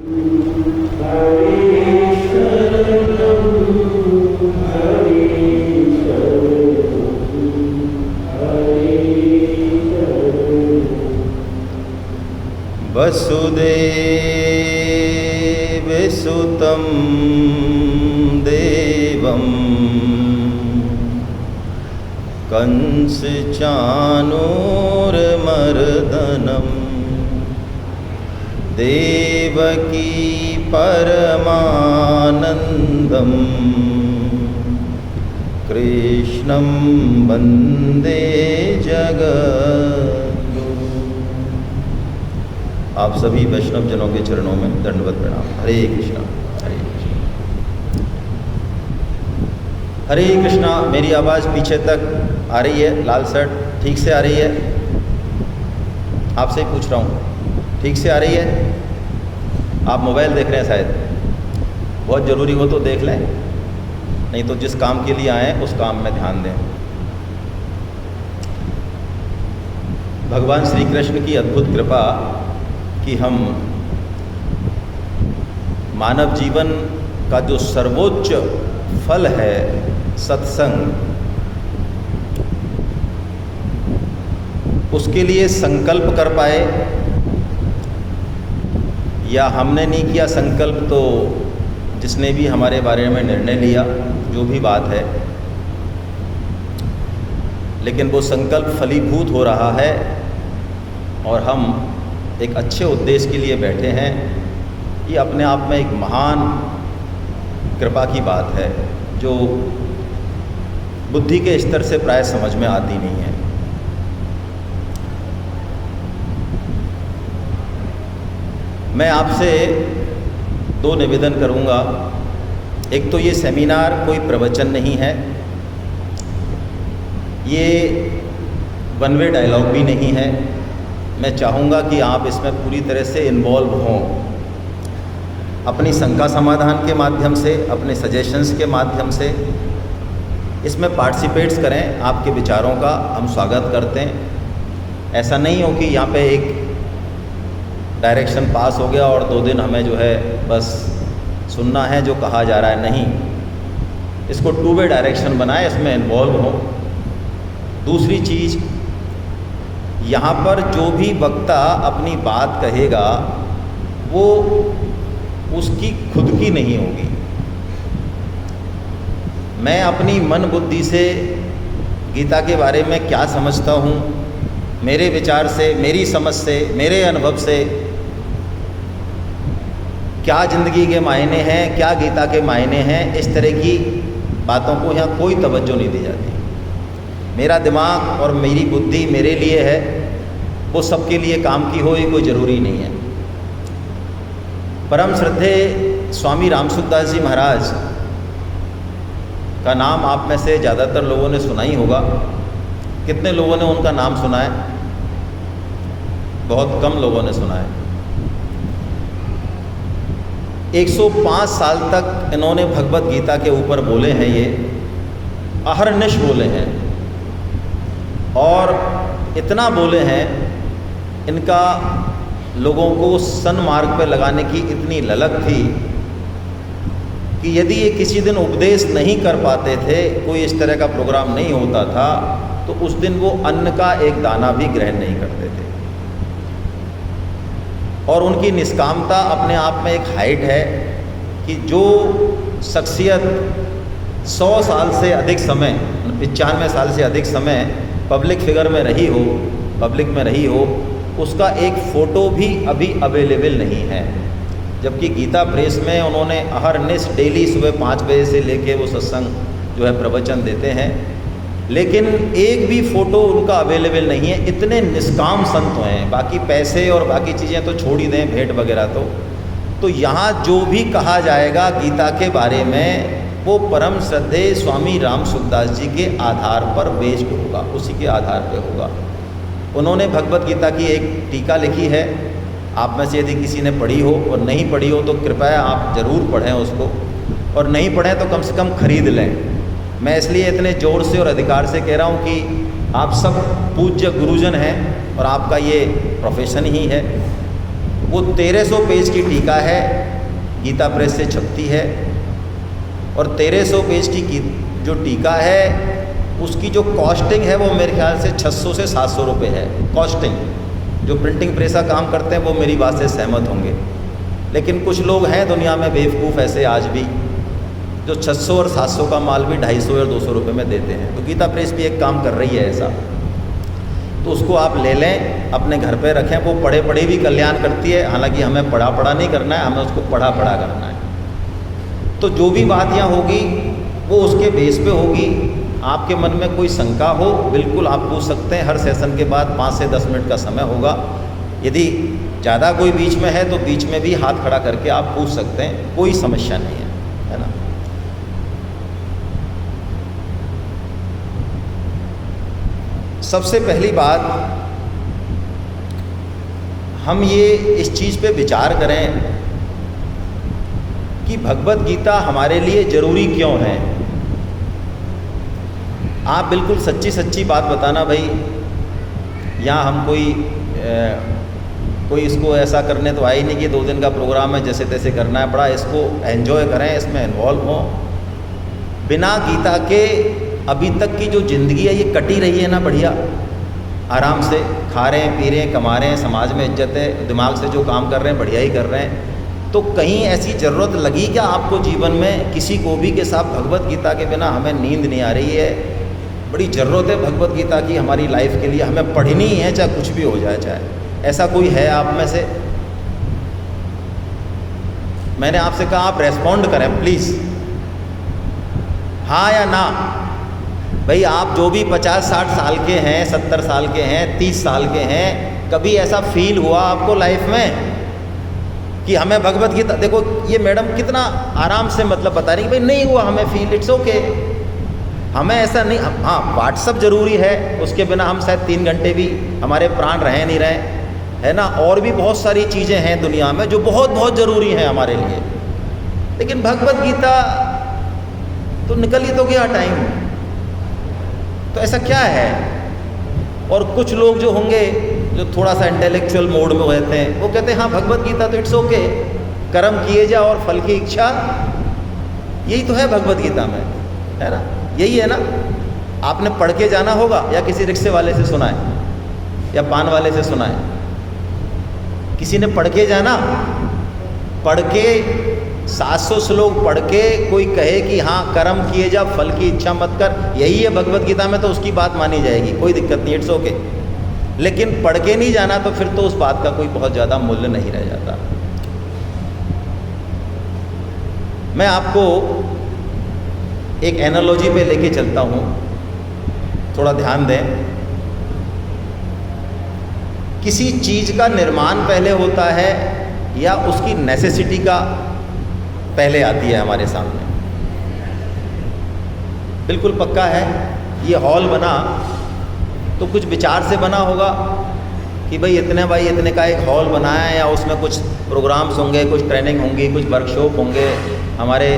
वसुदेवसुतं देवं कंसचाणूरमर्दनं देवकी परमानन्दं कृष्णं वन्दे जगद्गुरुम्। आप सभी वैष्णव जनों के चरणों में दंडवत प्रणाम। हरे कृष्णा हरे कृष्णा हरे कृष्णा। मेरी आवाज़ पीछे तक आ रही है? लाल शर्ट ठीक से आ रही है? आपसे ही पूछ रहा हूँ, ठीक से आ रही है? आप मोबाइल देख रहे हैं शायद, बहुत ज़रूरी हो तो देख लें, नहीं तो जिस काम के लिए आए उस काम में ध्यान दें। भगवान श्री कृष्ण की अद्भुत कृपा कि हम मानव जीवन का जो सर्वोच्च फल है सत्संग, उसके लिए संकल्प कर पाए, या हमने नहीं किया संकल्प तो जिसने भी हमारे बारे में निर्णय लिया, जो भी बात है, लेकिन वो संकल्प फलीभूत हो रहा है और हम एक अच्छे उद्देश्य के लिए बैठे हैं। ये अपने आप में एक महान कृपा की बात है जो बुद्धि के स्तर से प्राय समझ में आती नहीं है। मैं आपसे दो निवेदन करूंगा। एक तो ये सेमिनार कोई प्रवचन नहीं है, ये वन वे डायलॉग भी नहीं है। मैं चाहूँगा कि आप इसमें पूरी तरह से इन्वॉल्व हों, अपनी शंका समाधान के माध्यम से, अपने सजेशंस के माध्यम से इसमें पार्टिसिपेट्स करें। आपके विचारों का हम स्वागत करते हैं। ऐसा नहीं हो कि यहाँ पे एक डायरेक्शन पास हो गया और 2 दिन हमें जो है बस सुनना है जो कहा जा रहा है। नहीं, इसको 2 वे डायरेक्शन बनाए, इसमें इन्वॉल्व हो। दूसरी चीज़, यहाँ पर जो भी वक्ता अपनी बात कहेगा वो उसकी खुद की नहीं होगी। मैं अपनी मन बुद्धि से गीता के बारे में क्या समझता हूँ, मेरे विचार से, मेरी समझ से, मेरे अनुभव से क्या ज़िंदगी के मायने हैं, क्या गीता के मायने हैं, इस तरह की बातों को यहाँ कोई तवज्जो नहीं दी जाती। मेरा दिमाग और मेरी बुद्धि मेरे लिए है, वो सबके लिए काम की हो ये कोई ज़रूरी नहीं है। परम श्रद्धे स्वामी रामसुखदास जी महाराज का नाम आप में से ज़्यादातर लोगों ने सुना ही होगा। कितने लोगों ने उनका नाम सुना है? बहुत कम लोगों ने सुना है। 105 साल तक इन्होंने भगवत गीता के ऊपर बोले हैं, ये अहरनिश बोले हैं, और इतना बोले हैं, इनका लोगों को सन्मार्ग पर लगाने की इतनी ललक थी कि यदि ये किसी दिन उपदेश नहीं कर पाते थे, कोई इस तरह का प्रोग्राम नहीं होता था, तो उस दिन वो अन्न का एक दाना भी ग्रहण नहीं करते थे। और उनकी निष्कामता अपने आप में एक हाइट है कि जो शख्सियत 100 साल से अधिक समय, 95 साल से अधिक समय पब्लिक फिगर में रही हो, पब्लिक में रही हो, उसका एक फ़ोटो भी अभी अवेलेबल नहीं है। जबकि गीता प्रेस में उन्होंने अहरनिश डेली सुबह 5 बजे से लेके वो सत्संग जो है प्रवचन देते हैं, लेकिन एक भी फ़ोटो उनका अवेलेबल नहीं है। इतने निष्काम संत हैं। बाकी पैसे और बाकी चीज़ें तो छोड़ ही दें, भेंट वगैरह तो यहाँ जो भी कहा जाएगा गीता के बारे में वो परम श्रद्धे स्वामी रामसुखदास जी के आधार पर बेस्ड होगा, उसी के आधार पे होगा। उन्होंने भगवत गीता की एक टीका लिखी है। आप में से यदि किसी ने पढ़ी हो और नहीं पढ़ी हो तो कृपया आप ज़रूर पढ़ें उसको, और नहीं पढ़ें तो कम से कम खरीद लें। मैं इसलिए इतने ज़ोर से और अधिकार से कह रहा हूँ कि आप सब पूज्य गुरुजन हैं और आपका ये प्रोफेशन ही है। वो 1300 पेज की टीका है, गीता प्रेस से छपती है। और 1300 पेज की जो टीका है उसकी जो कॉस्टिंग है वो मेरे ख्याल से 600 से 700 रुपये है कॉस्टिंग। जो प्रिंटिंग प्रेस का काम करते हैं वो मेरी बात से सहमत होंगे, लेकिन कुछ लोग हैं दुनिया में बेवकूफ़ ऐसे आज भी जो 600 और 700 का माल भी 250 और 200 रुपये में देते हैं। तो गीता प्रेस भी एक काम कर रही है ऐसा, तो उसको आप ले लें, अपने घर पे रखें। वो पढ़े पढ़े भी कल्याण करती है, हालांकि हमें पढ़ा पढ़ा नहीं करना है, हमें उसको पढ़ा पढ़ा करना है। तो जो भी बात यहाँ होगी वो उसके बेस पे होगी। आपके मन में कोई शंका हो बिल्कुल आप पूछ सकते हैं। हर सेशन के बाद 5 से 10 मिनट का समय होगा। यदि ज़्यादा कोई बीच में है तो बीच में भी हाथ खड़ा करके आप पूछ सकते हैं, कोई समस्या नहीं है ना। सबसे पहली बात, हम ये इस चीज़ पे विचार करें कि भगवत गीता हमारे लिए ज़रूरी क्यों है। आप बिल्कुल सच्ची सच्ची बात बताना भाई, यहाँ हम कोई इसको ऐसा करने तो आए नहीं कि 2 दिन का प्रोग्राम है जैसे तैसे करना है पड़ा। इसको एंजॉय करें, इसमें इन्वॉल्व हों। बिना गीता के अभी तक की जो ज़िंदगी है ये कटी रही है ना, बढ़िया आराम से खा रहे हैं, पी रहे हैं, कमा रहे हैं, समाज में इज्जत है, दिमाग से जो काम कर रहे हैं बढ़िया ही कर रहे हैं। तो कहीं ऐसी ज़रूरत लगी क्या आपको जीवन में किसी को भी के साथ भगवत गीता के बिना हमें नींद नहीं आ रही है? बड़ी ज़रूरत है भगवत गीता की हमारी लाइफ के लिए, हमें पढ़नी ही है चाहे कुछ भी हो जाए। चाहे ऐसा कोई है आप में से? मैंने आपसे कहा आप रेस्पॉन्ड करें प्लीज़, हाँ या ना। भाई आप जो भी 50-60 साल के हैं, 70 साल के हैं, 30 साल के हैं, कभी ऐसा फील हुआ आपको लाइफ में कि हमें भगवत गीता, देखो ये मैडम कितना आराम से मतलब बता रही कि भाई नहीं हुआ हमें फील, इट्स ओके। हमें ऐसा नहीं, हाँ व्हाट्सअप ज़रूरी है, उसके बिना हम शायद 3 घंटे भी हमारे प्राण रहे नहीं रहे, है ना। और भी बहुत सारी चीज़ें हैं दुनिया में जो बहुत बहुत ज़रूरी हैं हमारे लिए, लेकिन भगवत गीता तो निकल ही तो गया टाइम। तो ऐसा क्या है? और कुछ लोग जो होंगे जो थोड़ा सा इंटेलेक्चुअल मोड में रहते हैं वो कहते हैं हाँ भगवत गीता तो इट्स ओके, कर्म किए जा और फल की इच्छा, यही तो है भगवत गीता में, है ना, यही है ना। आपने पढ़ के जाना होगा या किसी रिक्शे वाले से सुना है या पान वाले से सुना है? किसी ने पढ़ के जाना, पढ़ के 700 श्लोक पढ़ के कोई कहे कि हाँ कर्म किए जा फल की इच्छा मत कर, यही है भगवत गीता में, तो उसकी बात मानी जाएगी, कोई दिक्कत नहीं, इट्स ओके। लेकिन पढ़ के नहीं जाना तो फिर तो उस बात का कोई बहुत ज़्यादा मूल्य नहीं रह जाता। मैं आपको एक एनालॉजी पे लेके चलता हूँ, थोड़ा ध्यान दें। किसी चीज़ का निर्माण पहले होता है या उसकी नेसेसिटी का पहले आती है हमारे सामने? बिल्कुल पक्का है। ये हॉल बना तो कुछ विचार से बना होगा कि भाई इतने का एक हॉल बनाया है, या उसमें कुछ प्रोग्राम्स होंगे, कुछ ट्रेनिंग होंगी, कुछ वर्कशॉप होंगे हमारे,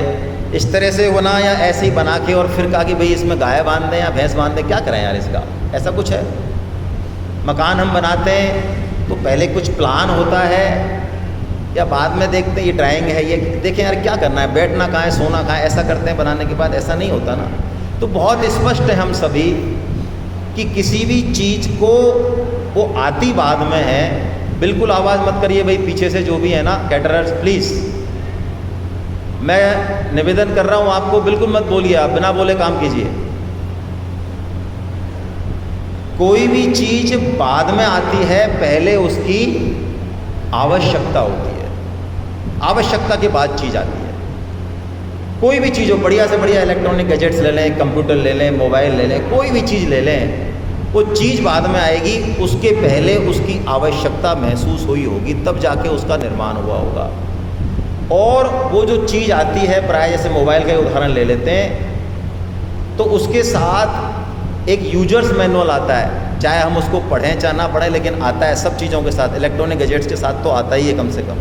इस तरह से बना, या ऐसे ही बना के और फिर कहा कि भाई इसमें गाय बांध दें या भैंस बांध दें, क्या करें यार इसका, ऐसा कुछ है? मकान हम बनाते हैं तो पहले कुछ प्लान होता है या बाद में देखते हैं ये ड्राइंग है, ये देखें यार क्या करना है, बैठना कहाँ है, सोना कहाँ है, ऐसा करते हैं बनाने के बाद? ऐसा नहीं होता ना। तो बहुत स्पष्ट है हम सभी कि किसी भी चीज़ को वो आती बाद में है। बिल्कुल आवाज़ मत करिए भाई, पीछे से जो भी है ना कैटरर्स प्लीज़, मैं निवेदन कर रहा हूँ आपको, बिल्कुल मत बोलिए, आप बिना बोले काम कीजिए। कोई भी चीज़ बाद में आती है, पहले उसकी आवश्यकता होती है, आवश्यकता के बाद चीज़ आती है। कोई भी चीज़ हो, बढ़िया से बढ़िया इलेक्ट्रॉनिक गैजेट्स ले लें, कंप्यूटर ले लें, मोबाइल ले लें, कोई भी चीज़ ले लें, वो चीज़ बाद में आएगी, उसके पहले उसकी आवश्यकता महसूस हुई होगी, तब जाके उसका निर्माण हुआ होगा। और वो जो चीज़ आती है, प्राय जैसे मोबाइल का उदाहरण ले लेते हैं, तो उसके साथ एक यूजर्स मैनुअल आता है, चाहे हम उसको पढ़ें चाहे ना पढ़ें, लेकिन आता है सब चीज़ों के साथ, इलेक्ट्रॉनिक गैजेट्स के साथ तो आता ही है कम से कम।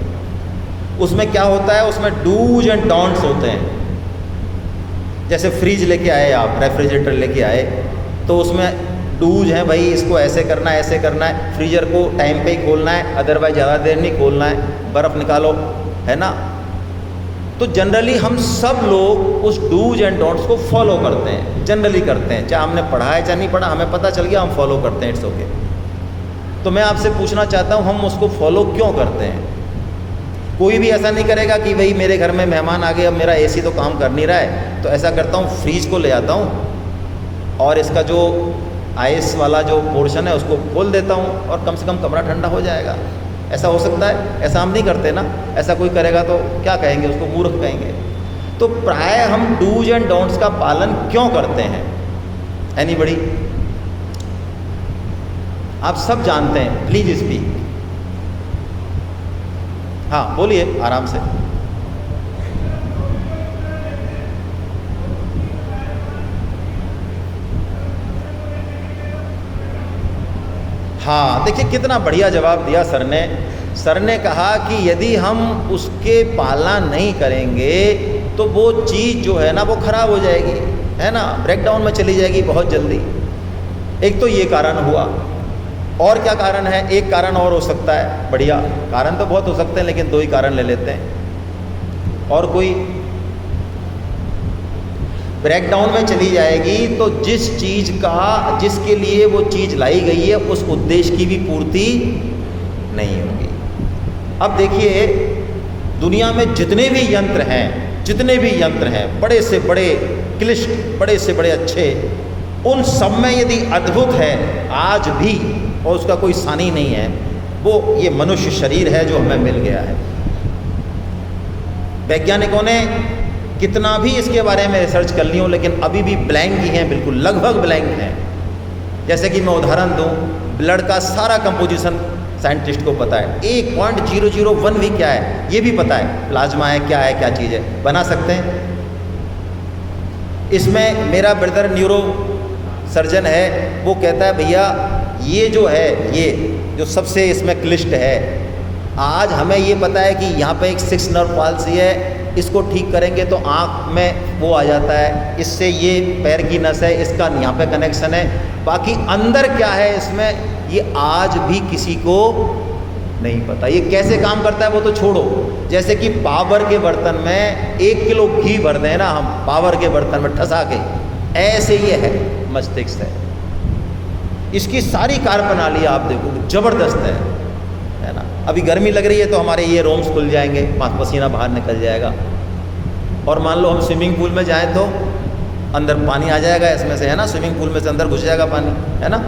उसमें क्या होता है, उसमें डूज एंड डोंट्स होते हैं। जैसे फ्रिज लेके आए आप, रेफ्रिजरेटर लेके आए, तो उसमें डूज हैं भाई, इसको ऐसे करना है, ऐसे करना है, फ्रीजर को टाइम पे ही खोलना है, अदरवाइज ज़्यादा देर नहीं खोलना है, बर्फ़ निकालो, है ना। तो जनरली हम सब लोग उस डूज एंड डोंट्स को फॉलो करते हैं, जनरली करते हैं, चाहे हमने पढ़ा है चाहे नहीं पढ़ा, हमें पता चल गया, हम फॉलो करते हैं, इट्स ओके। तो मैं आपसे पूछना चाहता हूँ, हम उसको फॉलो क्यों करते हैं? कोई भी ऐसा नहीं करेगा कि भाई मेरे घर में मेहमान आ गए, अब मेरा एसी तो काम कर नहीं रहा है, तो ऐसा करता हूँ फ्रीज को ले आता हूँ और इसका जो आइस वाला जो पोर्शन है उसको खोल देता हूँ और कम से कम कमरा ठंडा हो जाएगा। ऐसा हो सकता है? ऐसा हम नहीं करते ना। ऐसा कोई करेगा तो क्या कहेंगे? उसको मूर्ख कहेंगे। तो प्राय हम डूज एंड डोंट्स का पालन क्यों करते हैं? एनीबडी? आप सब जानते हैं, प्लीज स्पीक। हाँ बोलिए आराम से। हाँ देखिए कितना बढ़िया जवाब दिया सर ने। सर ने कहा कि यदि हम उसके पालना नहीं करेंगे तो वो चीज़ जो है ना वो खराब हो जाएगी, है ना, ब्रेकडाउन में चली जाएगी बहुत जल्दी। एक तो ये कारण हुआ। और क्या कारण है? एक कारण और हो सकता है, बढ़िया कारण तो बहुत हो सकते हैं लेकिन दो ही कारण ले लेते हैं। और कोई? ब्रेकडाउन में चली जाएगी तो जिस चीज़ का, जिसके लिए वो चीज़ लाई गई है उस उद्देश्य की भी पूर्ति नहीं होगी। अब देखिए दुनिया में जितने भी यंत्र हैं, बड़े से बड़े क्लिष्ट, बड़े से बड़े अच्छे, उन सब में यदि अद्भुत है आज भी और उसका कोई सानी नहीं है, वो ये मनुष्य शरीर है जो हमें मिल गया है। वैज्ञानिकों ने कितना भी इसके बारे में रिसर्च कर ली हो लेकिन अभी भी ब्लैंक ही हैं, बिल्कुल लगभग ब्लैंक हैं। जैसे कि मैं उदाहरण दूं, ब्लड का सारा कंपोजिशन साइंटिस्ट को पता है, 1.001 भी क्या है ये भी पता है, प्लाज्मा है क्या चीज़ है, बना सकते हैं। इसमें मेरा ब्रदर न्यूरो सर्जन है, वो कहता है भैया ये जो है, ये जो सबसे इसमें क्लिष्ट है, आज हमें ये पता है कि यहाँ पे एक 6 नर्व पाल्सी है, इसको ठीक करेंगे तो आँख में वो आ जाता है, इससे ये पैर की नस है, इसका यहाँ पे कनेक्शन है, बाकी अंदर क्या है इसमें ये आज भी किसी को नहीं पता। ये कैसे काम करता है वो तो छोड़ो, जैसे कि पावर के बर्तन में 1 किलो घी भर दें ना हम, पावर के बर्तन में ठसा के, ऐसे ये है मस्तिष्क है। इसकी सारी कार्यप्रणाली आप देखो ज़बरदस्त है ना। अभी गर्मी लग रही है तो हमारे ये रोम्स खुल जाएंगे, पसीना बाहर निकल जाएगा। और मान लो हम स्विमिंग पूल में जाएं तो अंदर पानी आ जाएगा इसमें से, है ना, स्विमिंग पूल में से अंदर घुस जाएगा पानी, है ना।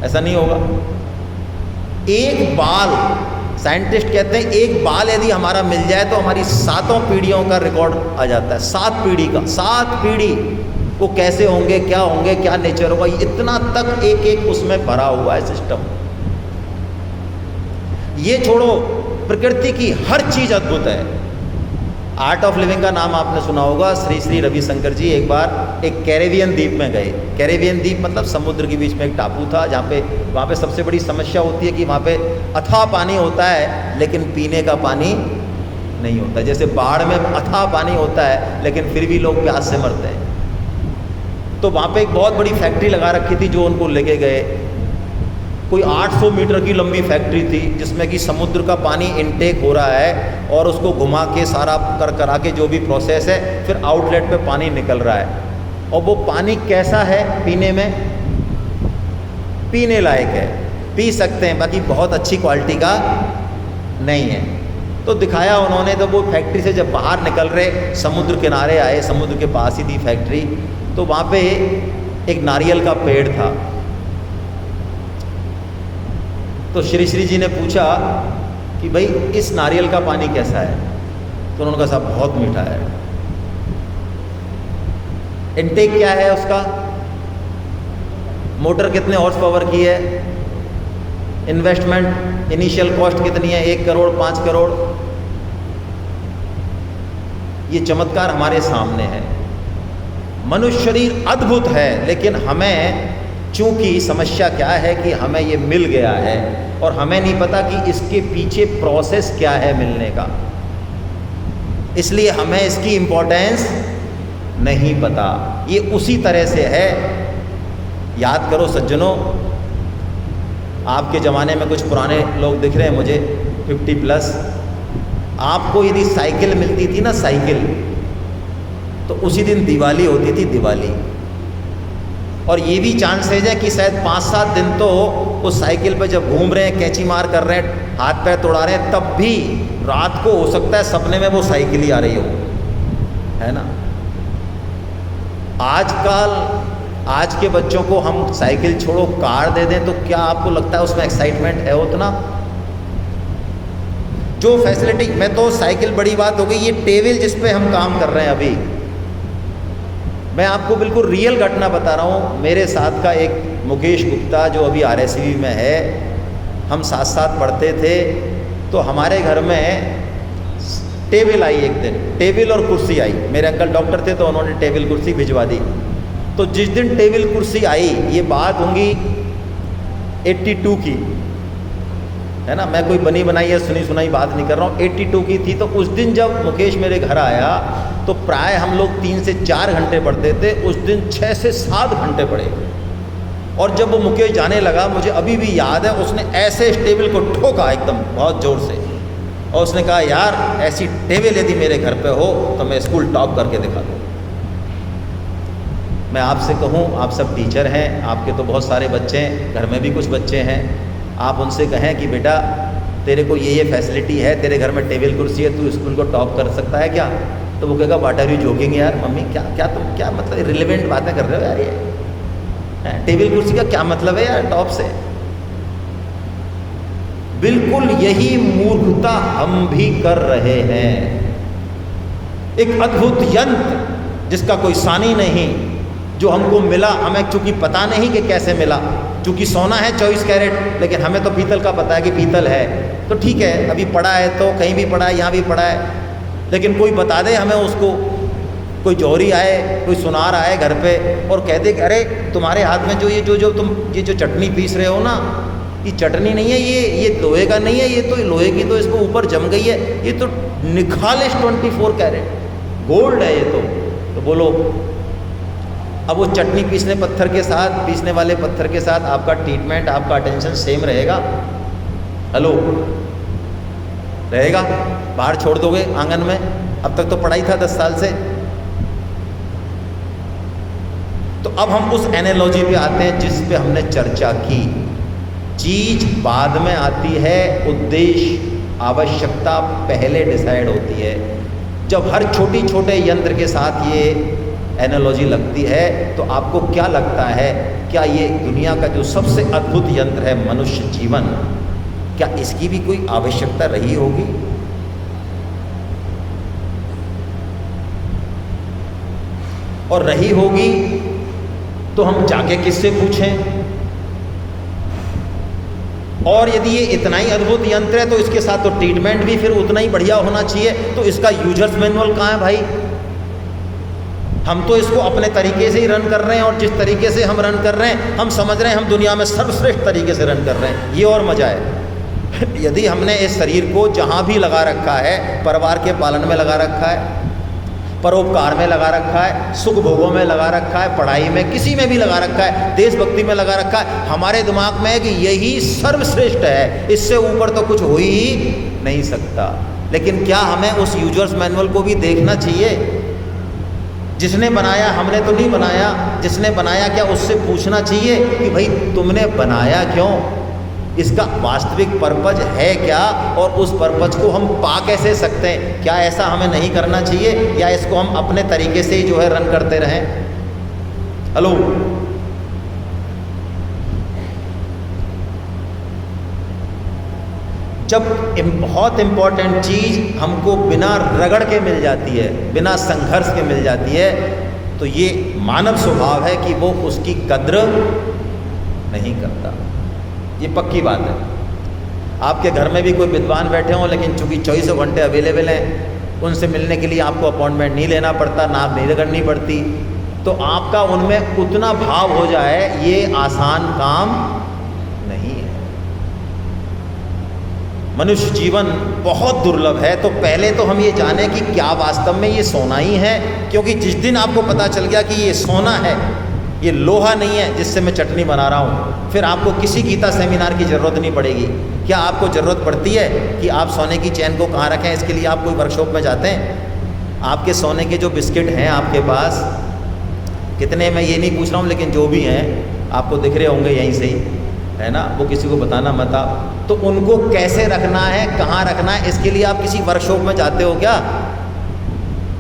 ऐसा नहीं होगा। एक बाल, साइंटिस्ट कहते हैं एक बाल यदि हमारा मिल जाए तो हमारी 7 पीढ़ियों का रिकॉर्ड आ जाता है। 7 पीढ़ी का, 7 पीढ़ी वो कैसे होंगे, क्या नेचर होगा, इतना तक एक उसमें भरा हुआ है सिस्टम। ये छोड़ो, प्रकृति की हर चीज़ अद्भुत है। आर्ट ऑफ लिविंग का नाम आपने सुना होगा। श्री श्री रविशंकर जी एक बार एक कैरेबियन द्वीप में गए। कैरेबियन द्वीप मतलब समुद्र के बीच में एक टापू था, जहाँ पे वहाँ पे सबसे बड़ी समस्या होती है कि वहाँ पे अथाह पानी होता है लेकिन पीने का पानी नहीं होता। जैसे बाढ़ में अथाह पानी होता है लेकिन फिर भी लोग प्यास से मरते हैं। तो वहाँ पे एक बहुत बड़ी फैक्ट्री लगा रखी थी जो उनको लेके गए। कोई 800 मीटर की लंबी फैक्ट्री थी जिसमें कि समुद्र का पानी इनटेक हो रहा है और उसको घुमा के सारा करा के जो भी प्रोसेस है फिर आउटलेट पे पानी निकल रहा है। और वो पानी कैसा है पीने में? पीने लायक है, पी सकते हैं, बाकी बहुत अच्छी क्वालिटी का नहीं है। तो दिखाया उन्होंने। तो वो फैक्ट्री से जब बाहर निकल रहे, समुद्र किनारे आए, समुद्र के पास ही थी फैक्ट्री, तो वहाँ पे एक नारियल का पेड़ था। तो श्री श्री जी ने पूछा कि भाई इस नारियल का पानी कैसा है? तो उन्होंने कहा साहब बहुत मीठा है। इनटेक क्या है उसका? मोटर कितने हॉर्स पावर की है? इन्वेस्टमेंट इनिशियल कॉस्ट कितनी है? 1 करोड़ 5 करोड़। ये चमत्कार हमारे सामने है। मनुष्य शरीर अद्भुत है, लेकिन हमें चूंकि समस्या क्या है कि हमें ये मिल गया है और हमें नहीं पता कि इसके पीछे प्रोसेस क्या है मिलने का, इसलिए हमें इसकी इम्पोर्टेंस नहीं पता। ये उसी तरह से है याद करो सज्जनों, आपके ज़माने में कुछ पुराने लोग दिख रहे हैं मुझे 50+, आपको यदि साइकिल मिलती थी ना, साइकिल, तो उसी दिन दिवाली होती थी, दिवाली। और ये भी चांसेज है कि शायद 5-7 दिन तो उस साइकिल पे जब घूम रहे हैं, कैंची मार कर रहे हैं, हाथ पैर तोड़ा रहे हैं, तब भी रात को हो सकता है सपने में वो साइकिल ही आ रही हो, है ना। आजकल आज के बच्चों को हम साइकिल छोड़ो कार दे दें तो क्या आपको लगता है उसमें एक्साइटमेंट है उतना? जो फैसिलिटी, मैं तो साइकिल बड़ी बात हो गई, ये टेबल जिस पे हम काम कर रहे हैं अभी, मैं आपको बिल्कुल रियल घटना बता रहा हूँ। मेरे साथ का एक मुकेश गुप्ता जो अभी RSV में है, हम साथ साथ पढ़ते थे, तो हमारे घर में टेबल आई एक दिन, टेबल और कुर्सी आई। मेरे अंकल डॉक्टर थे तो उन्होंने टेबल कुर्सी भिजवा दी। तो जिस दिन टेबल कुर्सी आई, ये बात होंगी 82 की, है ना, मैं कोई बनी बनाई या सुनी सुनाई बात नहीं कर रहा हूँ, 82 की थी। तो उस दिन जब मुकेश मेरे घर आया तो प्राय हम लोग 3 से 4 घंटे पढ़ते थे, उस दिन 6 से 7 घंटे पढ़े। और जब वो मुकेश जाने लगा, मुझे अभी भी याद है, उसने ऐसे इस टेबल को ठोका एकदम बहुत ज़ोर से, और उसने कहा, यार ऐसी टेबल यदि मेरे घर पे हो तो मैं स्कूल टॉप करके दिखा दूँ। मैं आपसे कहूँ, आप सब टीचर हैं, आपके तो बहुत सारे बच्चे हैं, घर में भी कुछ बच्चे हैं, आप उनसे कहें कि बेटा तेरे को ये फैसिलिटी है, तेरे घर में टेबल कुर्सी है, तू स्कूल को टॉप कर सकता है क्या? तो वो कहेगा, व्हाट आर यू जोकिंग यार मम्मी, क्या तुम क्या मतलब रिलेवेंट बातें कर रहे हो यार, ये टेबल कुर्सी का क्या मतलब है यार टॉप से? बिल्कुल यही मूर्खता हम भी कर रहे हैं। एक अद्भुत यंत्र जिसका कोई सानी नहीं, जो हमको मिला, हमें चूंकि पता नहीं कि कैसे मिला, चूंकि सोना है 24 कैरेट, लेकिन हमें तो पीतल का पता है कि पीतल है, तो ठीक है, अभी पड़ा है तो कहीं भी पड़ा है, यहाँ भी पड़ा है, लेकिन कोई बता दे हमें उसको, कोई जौहरी आए, कोई सुनार आए घर पे और कह दे कि अरे तुम्हारे हाथ में जो तुम ये जो चटनी पीस रहे हो ना, ये चटनी नहीं है, ये लोहे का नहीं है, ये तो लोहे की तो इसको ऊपर जम गई है, ये तो निखालिस 24 कैरेट गोल्ड है ये तो बोलो। अब वो चटनी पीसने वाले पत्थर के साथ आपका ट्रीटमेंट, आपका अटेंशन सेम रहेगा? हेलो, रहेगा? बाहर छोड़ दोगे आंगन में? अब तक तो पढ़ाई था 10 साल से। तो अब हम उस एनालॉजी पे आते हैं जिस पे हमने चर्चा की। चीज बाद में आती है, उद्देश्य, आवश्यकता पहले डिसाइड होती है। जब हर छोटे यंत्र के साथ ये एनालॉजी लगती है, तो आपको क्या लगता है, क्या ये दुनिया का जो सबसे अद्भुत यंत्र है मनुष्य जीवन, क्या इसकी भी कोई आवश्यकता रही होगी? और रही होगी तो हम जाके किससे पूछें? और यदि ये इतना ही अद्भुत यंत्र है तो इसके साथ तो ट्रीटमेंट भी फिर उतना ही बढ़िया होना चाहिए, तो इसका यूजर्स मैनुअल कहाँ है भाई? हम तो इसको अपने तरीके से ही रन कर रहे हैं, और जिस तरीके से हम रन कर रहे हैं, हम समझ रहे हैं हम दुनिया में सर्वश्रेष्ठ तरीके से रन कर रहे हैं। ये और मजा है। यदि हमने इस शरीर को जहाँ भी लगा रखा है, परिवार के पालन में लगा रखा है, परोपकार में लगा रखा है, सुख भोगों में लगा रखा है, पढ़ाई में, किसी में भी लगा रखा है, देशभक्ति में लगा रखा है, हमारे दिमाग में है कि यही सर्वश्रेष्ठ है, इससे ऊपर तो कुछ हो ही नहीं सकता। लेकिन क्या हमें उस यूजर्स मैनुअल को भी देखना चाहिए? जिसने बनाया, हमने तो नहीं बनाया, जिसने बनाया क्या उससे पूछना चाहिए कि भाई तुमने बनाया क्यों, इसका वास्तविक पर्पज है क्या, और उस पर्पज को हम पा कैसे सकते हैं? क्या ऐसा हमें नहीं करना चाहिए, या इसको हम अपने तरीके से ही जो है रन करते रहें? हेलो, जब बहुत इम्पॉर्टेंट चीज़ हमको बिना रगड़ के मिल जाती है, बिना संघर्ष के मिल जाती है, तो ये मानव स्वभाव है कि वो उसकी कद्र नहीं करता। ये पक्की बात है। आपके घर में भी कोई विद्वान बैठे हों, लेकिन चूंकि 24 घंटे अवेलेबल हैं, उनसे मिलने के लिए आपको अपॉइंटमेंट नहीं लेना पड़ता, नाप नहीं करनी पड़ती, तो आपका उनमें उतना भाव हो जाए, ये आसान काम नहीं है। मनुष्य जीवन बहुत दुर्लभ है। तो पहले तो हम ये जाने कि क्या वास्तव में ये सोना ही है, क्योंकि जिस दिन आपको पता चल गया कि ये सोना है, ये लोहा नहीं है जिससे मैं चटनी बना रहा हूँ। फिर आपको किसी गीता सेमिनार की ज़रूरत नहीं पड़ेगी। क्या आपको ज़रूरत पड़ती है कि आप सोने की चैन को कहाँ रखें? इसके लिए आप कोई वर्कशॉप में जाते हैं? आपके सोने के जो बिस्किट हैं आपके पास कितने, मैं ये नहीं पूछ रहा हूँ, लेकिन जो भी हैं आपको दिख रहे होंगे यहीं से ही, है ना, वो किसी को बताना मत आप। तो उनको कैसे रखना है, कहाँ रखना है, इसके लिए आप किसी वर्कशॉप में जाते हो क्या?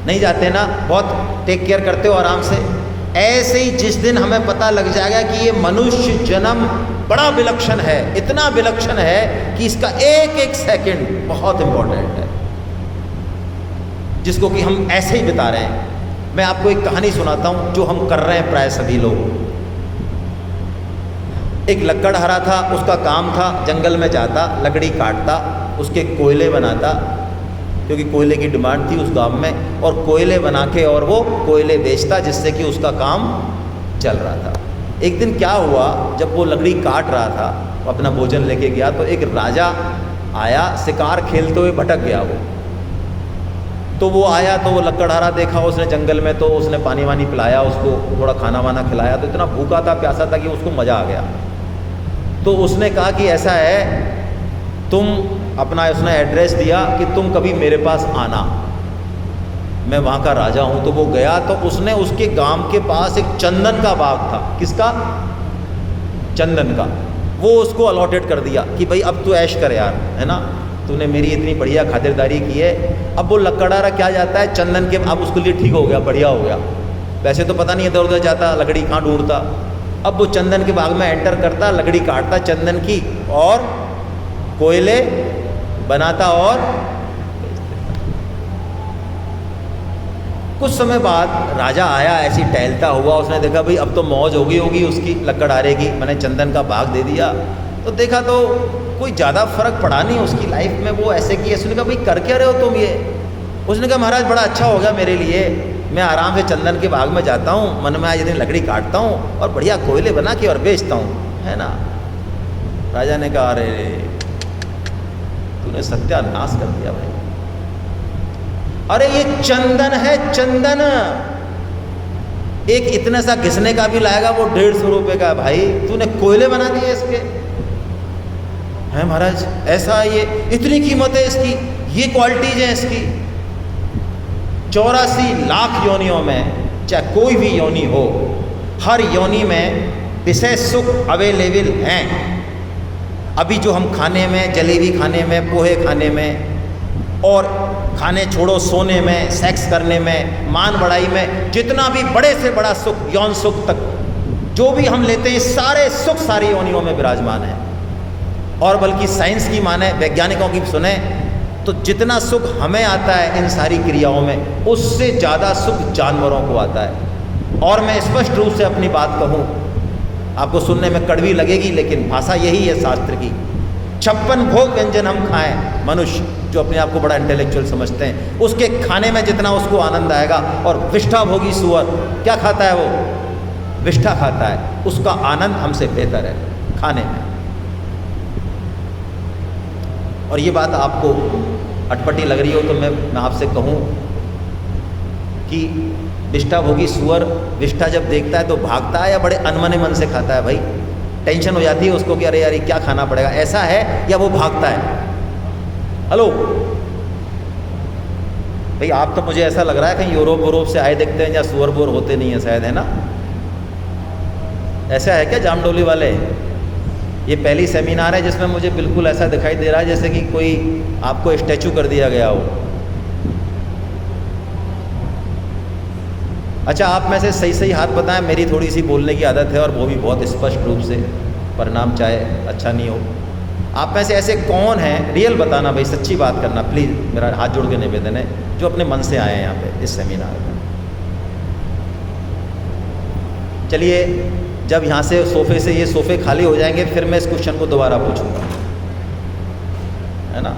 नहीं जाते ना। बहुत टेक केयर करते हो आराम से। ऐसे ही जिस दिन हमें पता लग जाएगा कि ये मनुष्य जन्म बड़ा विलक्षण है, इतना विलक्षण है कि इसका एक एक सेकंड बहुत इंपॉर्टेंट है, जिसको कि हम ऐसे ही बिता रहे हैं। मैं आपको एक कहानी सुनाता हूँ जो हम कर रहे हैं प्राय सभी लोग। एक लकड़हारा था, उसका काम था जंगल में जाता, लकड़ी काटता, उसके कोयले बनाता, क्योंकि कोयले की डिमांड थी उस गांव में, और कोयले बना के और वो कोयले बेचता, जिससे कि उसका काम चल रहा था। एक दिन क्या हुआ, जब वो लकड़ी काट रहा था, अपना भोजन लेके गया, तो एक राजा आया, शिकार खेलते हुए भटक गया वो। तो वो आया तो वो लकड़हारा देखा उसने जंगल में, तो उसने पानी वानी पिलाया उसको, थोड़ा खाना वाना खिलाया, तो इतना भूखा था, प्यासा था कि उसको मज़ा आ गया। तो उसने कहा कि ऐसा है, तुम अपना, उसने एड्रेस दिया कि तुम कभी मेरे पास आना, मैं वहाँ का राजा हूँ। तो वो गया, तो उसने उसके गांव के पास एक चंदन का बाग था। किसका? चंदन का। वो उसको अलॉटेड कर दिया कि भाई अब तू ऐश कर यार, है ना, तूने मेरी इतनी बढ़िया खातिरदारी की है। अब वो लकड़हारा क्या जाता है चंदन के, अब उसके लिए ठीक हो गया, बढ़िया हो गया। वैसे तो पता नहीं इधर उधर जाता, लकड़ी कहाँ ढूंढता। अब वो चंदन के बाग में एंटर करता, लकड़ी काटता चंदन की, और कोयले बनाता, और कुछ समय बाद राजा आया ऐसी टहलता हुआ, उसने देखा भाई अब तो मौज हो गई होगी उसकी लकड़हारे की, मैंने चंदन का बाग दे दिया। तो देखा तो कोई ज़्यादा फर्क पड़ा नहीं उसकी लाइफ में, वो ऐसे की। उसने कहा भाई कर क्या रहे हो तुम ये? उसने कहा महाराज बड़ा अच्छा हो गया मेरे लिए, मैं आराम से चंदन के बाग में जाता हूँ, मन में आज दिन लकड़ी काटता हूँ और बढ़िया कोयले बना के और बेचता हूँ, है ना। राजा ने कहा अरे तूने सत्यानाश कर दिया भाई, अरे ये चंदन है, चंदन, एक इतने सा घिसने का भी लाएगा वो 150 रुपये का, भाई तूने कोयले बना दिए इसके, है महाराज ऐसा, ये इतनी कीमत है इसकी, ये क्वालिटीज हैं इसकी। 84 लाख योनियों में, चाहे कोई भी योनि हो, हर योनि में विषय सुख अवेलेबल हैं। अभी जो हम खाने में, जलेबी खाने में, पोहे खाने में, और खाने छोड़ो सोने में, सेक्स करने में, मान बढ़ाई में, जितना भी बड़े से बड़ा सुख, यौन सुख तक जो भी हम लेते हैं, सारे सुख सारी योनियों में विराजमान है। और बल्कि साइंस की माने, वैज्ञानिकों की सुने तो जितना सुख हमें आता है इन सारी क्रियाओं में, उससे ज़्यादा सुख जानवरों को आता है। और मैं स्पष्ट रूप से अपनी बात कहूँ, आपको सुनने में कड़वी लगेगी लेकिन भाषा यही है शास्त्र की। 56 भोग व्यंजन हम खाएं, मनुष्य जो अपने आप को बड़ा इंटेलेक्चुअल समझते हैं, उसके खाने में जितना उसको आनंद आएगा, और विष्ठा भोगी सुअर क्या खाता है? वो विष्ठा खाता है, उसका आनंद हमसे बेहतर है खाने में। और ये बात आपको अटपटी लग रही हो तो मैं आपसे कहूँ कि विष्ठा भोगी सुअर विष्ठा जब देखता है तो भागता है या बड़े अनमने मन से खाता है? भाई टेंशन हो जाती है उसको कि अरे यार ये क्या खाना पड़ेगा, ऐसा है, या वो भागता है? हेलो भाई, आप तो मुझे ऐसा लग रहा है कहीं यूरोप से आए दिखते हैं, या सुअर बोर होते नहीं है शायद, है ना? ऐसा है क्या जामडोली वाले? ये पहली सेमिनार है जिसमें मुझे बिल्कुल ऐसा दिखाई दे रहा है जैसे कि कोई आपको स्टैचू कर दिया गया हो। अच्छा, आप में से सही सही हाथ बताएं। मेरी थोड़ी सी बोलने की आदत है और वो भी बहुत स्पष्ट रूप से, परिणाम चाहे अच्छा नहीं हो। आप में से ऐसे कौन हैं, रियल बताना भाई, सच्ची बात करना प्लीज़, मेरा हाथ जोड़ के निवेदन है, जो अपने मन से आए हैं यहाँ पे इस सेमिनार में। चलिए, जब यहाँ से सोफ़े से ये सोफ़े खाली हो जाएंगे फिर मैं इस क्वेश्चन को दोबारा पूछूंगा, है ना।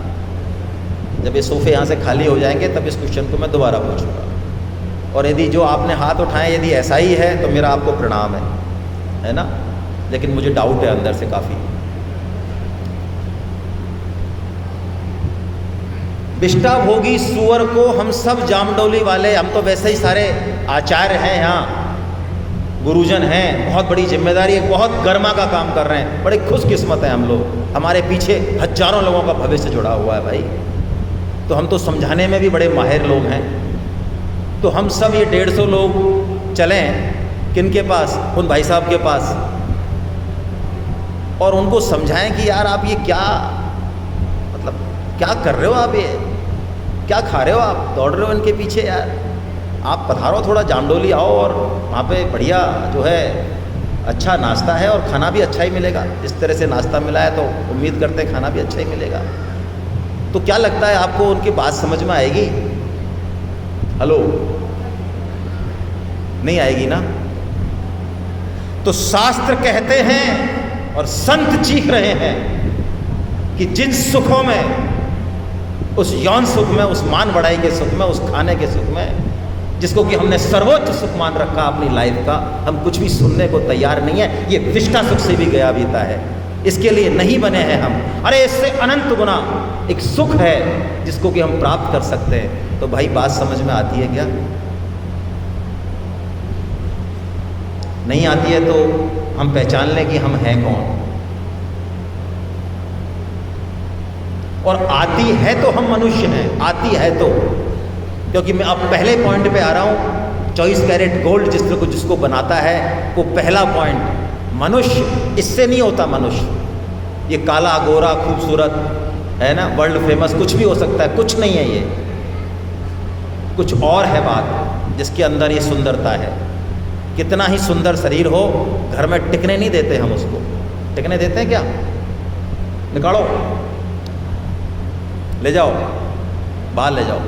जब ये सोफ़े यहाँ से खाली हो जाएंगे तब इस क्वेश्चन को मैं दोबारा पूछूंगा। और यदि जो आपने हाथ उठाए यदि ऐसा ही है तो मेरा आपको प्रणाम है ना, लेकिन मुझे डाउट है अंदर से काफ़ी। विष्ठा भोगी सुअर को हम सब जामडौली वाले, हम तो वैसे ही सारे आचार्य हैं यहाँ, गुरुजन हैं, बहुत बड़ी जिम्मेदारी है, बहुत गर्मा का काम कर रहे हैं, बड़े खुशकिस्मत हैं हम लोग, हमारे पीछे हजारों लोगों का भविष्य जुड़ा हुआ है भाई। तो हम तो समझाने में भी बड़े माहिर लोग हैं। तो हम सब ये 150 लोग चलें किनके पास, उन भाई साहब के पास, और उनको समझाएं कि यार आप ये क्या, मतलब क्या कर रहे हो आप, ये क्या खा रहे हो आप, दौड़ रहे हो इनके पीछे यार, आप पधारो थोड़ा जामडोली आओ और वहाँ पे बढ़िया जो है अच्छा नाश्ता है और खाना भी अच्छा ही मिलेगा। इस तरह से नाश्ता मिला है तो उम्मीद करते हैं खाना भी अच्छा ही मिलेगा। तो क्या लगता है आपको उनकी बात समझ में आएगी? हेलो, नहीं आएगी ना? तो शास्त्र कहते हैं और संत चीख रहे हैं कि जिन सुखों में, उस यौन सुख में, उस मान बढ़ाई के सुख में, उस खाने के सुख में, जिसको कि हमने सर्वोच्च सुख मान रखा अपनी लाइफ का, हम कुछ भी सुनने को तैयार नहीं है। ये विष्टा सुख से भी गया बीता है, इसके लिए नहीं बने हैं हम। अरे इससे अनंत गुना एक सुख है जिसको कि हम प्राप्त कर सकते हैं। तो भाई बात समझ में आती है क्या? नहीं आती है तो हम पहचान लें कि हम हैं कौन, और आती है तो हम मनुष्य हैं, आती है तो, क्योंकि मैं अब पहले पॉइंट पे आ रहा हूँ। 24 कैरेट गोल्ड जिसको बनाता है वो पहला पॉइंट मनुष्य, इससे नहीं होता मनुष्य। ये काला गोरा खूबसूरत है ना, वर्ल्ड फेमस कुछ भी हो सकता है, कुछ नहीं है ये, कुछ और है बात जिसके अंदर ये सुंदरता है। कितना ही सुंदर शरीर हो, घर में टिकने नहीं देते हम उसको। टिकने देते हैं क्या? निकालो, ले जाओ, बाहर ले जाओ,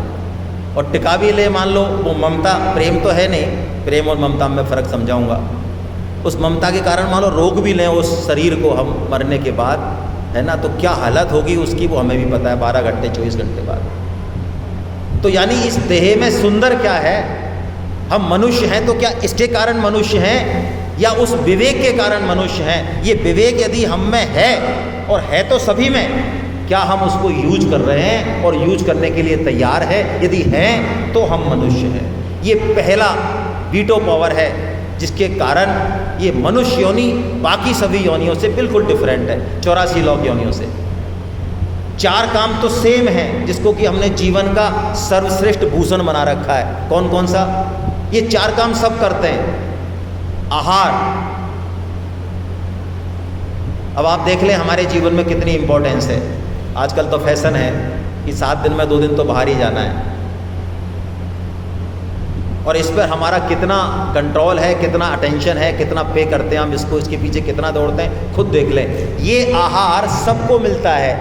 और टिका भी ले, मान लो वो ममता, प्रेम तो है नहीं, प्रेम और ममता में फ़र्क समझाऊंगा। उस ममता के कारण मान लो रोक भी लें उस शरीर को हम मरने के बाद, है ना, तो क्या हालत होगी उसकी वो हमें भी पता है, 12 घंटे 24 घंटे बाद। तो यानी इस देह में सुंदर क्या है? हम मनुष्य हैं तो क्या इसके कारण मनुष्य हैं या उस विवेक के कारण मनुष्य हैं? ये विवेक यदि हम में है, और है तो सभी में, क्या हम उसको यूज कर रहे हैं और यूज करने के लिए तैयार है? यदि हैं तो हम मनुष्य हैं। ये पहला वीटो पावर है जिसके कारण ये मनुष्य योनि बाकी सभी योनियों से बिल्कुल डिफरेंट है, 84 लौक योनियों से। 4 काम तो सेम है जिसको कि हमने जीवन का सर्वश्रेष्ठ भूषण बना रखा है। कौन कौन सा? ये 4 काम सब करते हैं। आहार, अब आप देख लें हमारे जीवन में कितनी इंपॉर्टेंस है। आजकल तो फैशन है कि 7 दिन में 2 दिन तो बाहर ही जाना है, और इस पर हमारा कितना कंट्रोल है, कितना अटेंशन है, कितना पे करते हैं हम इसको, इसके पीछे कितना दौड़ते हैं, खुद देख लें। ये आहार सबको मिलता है।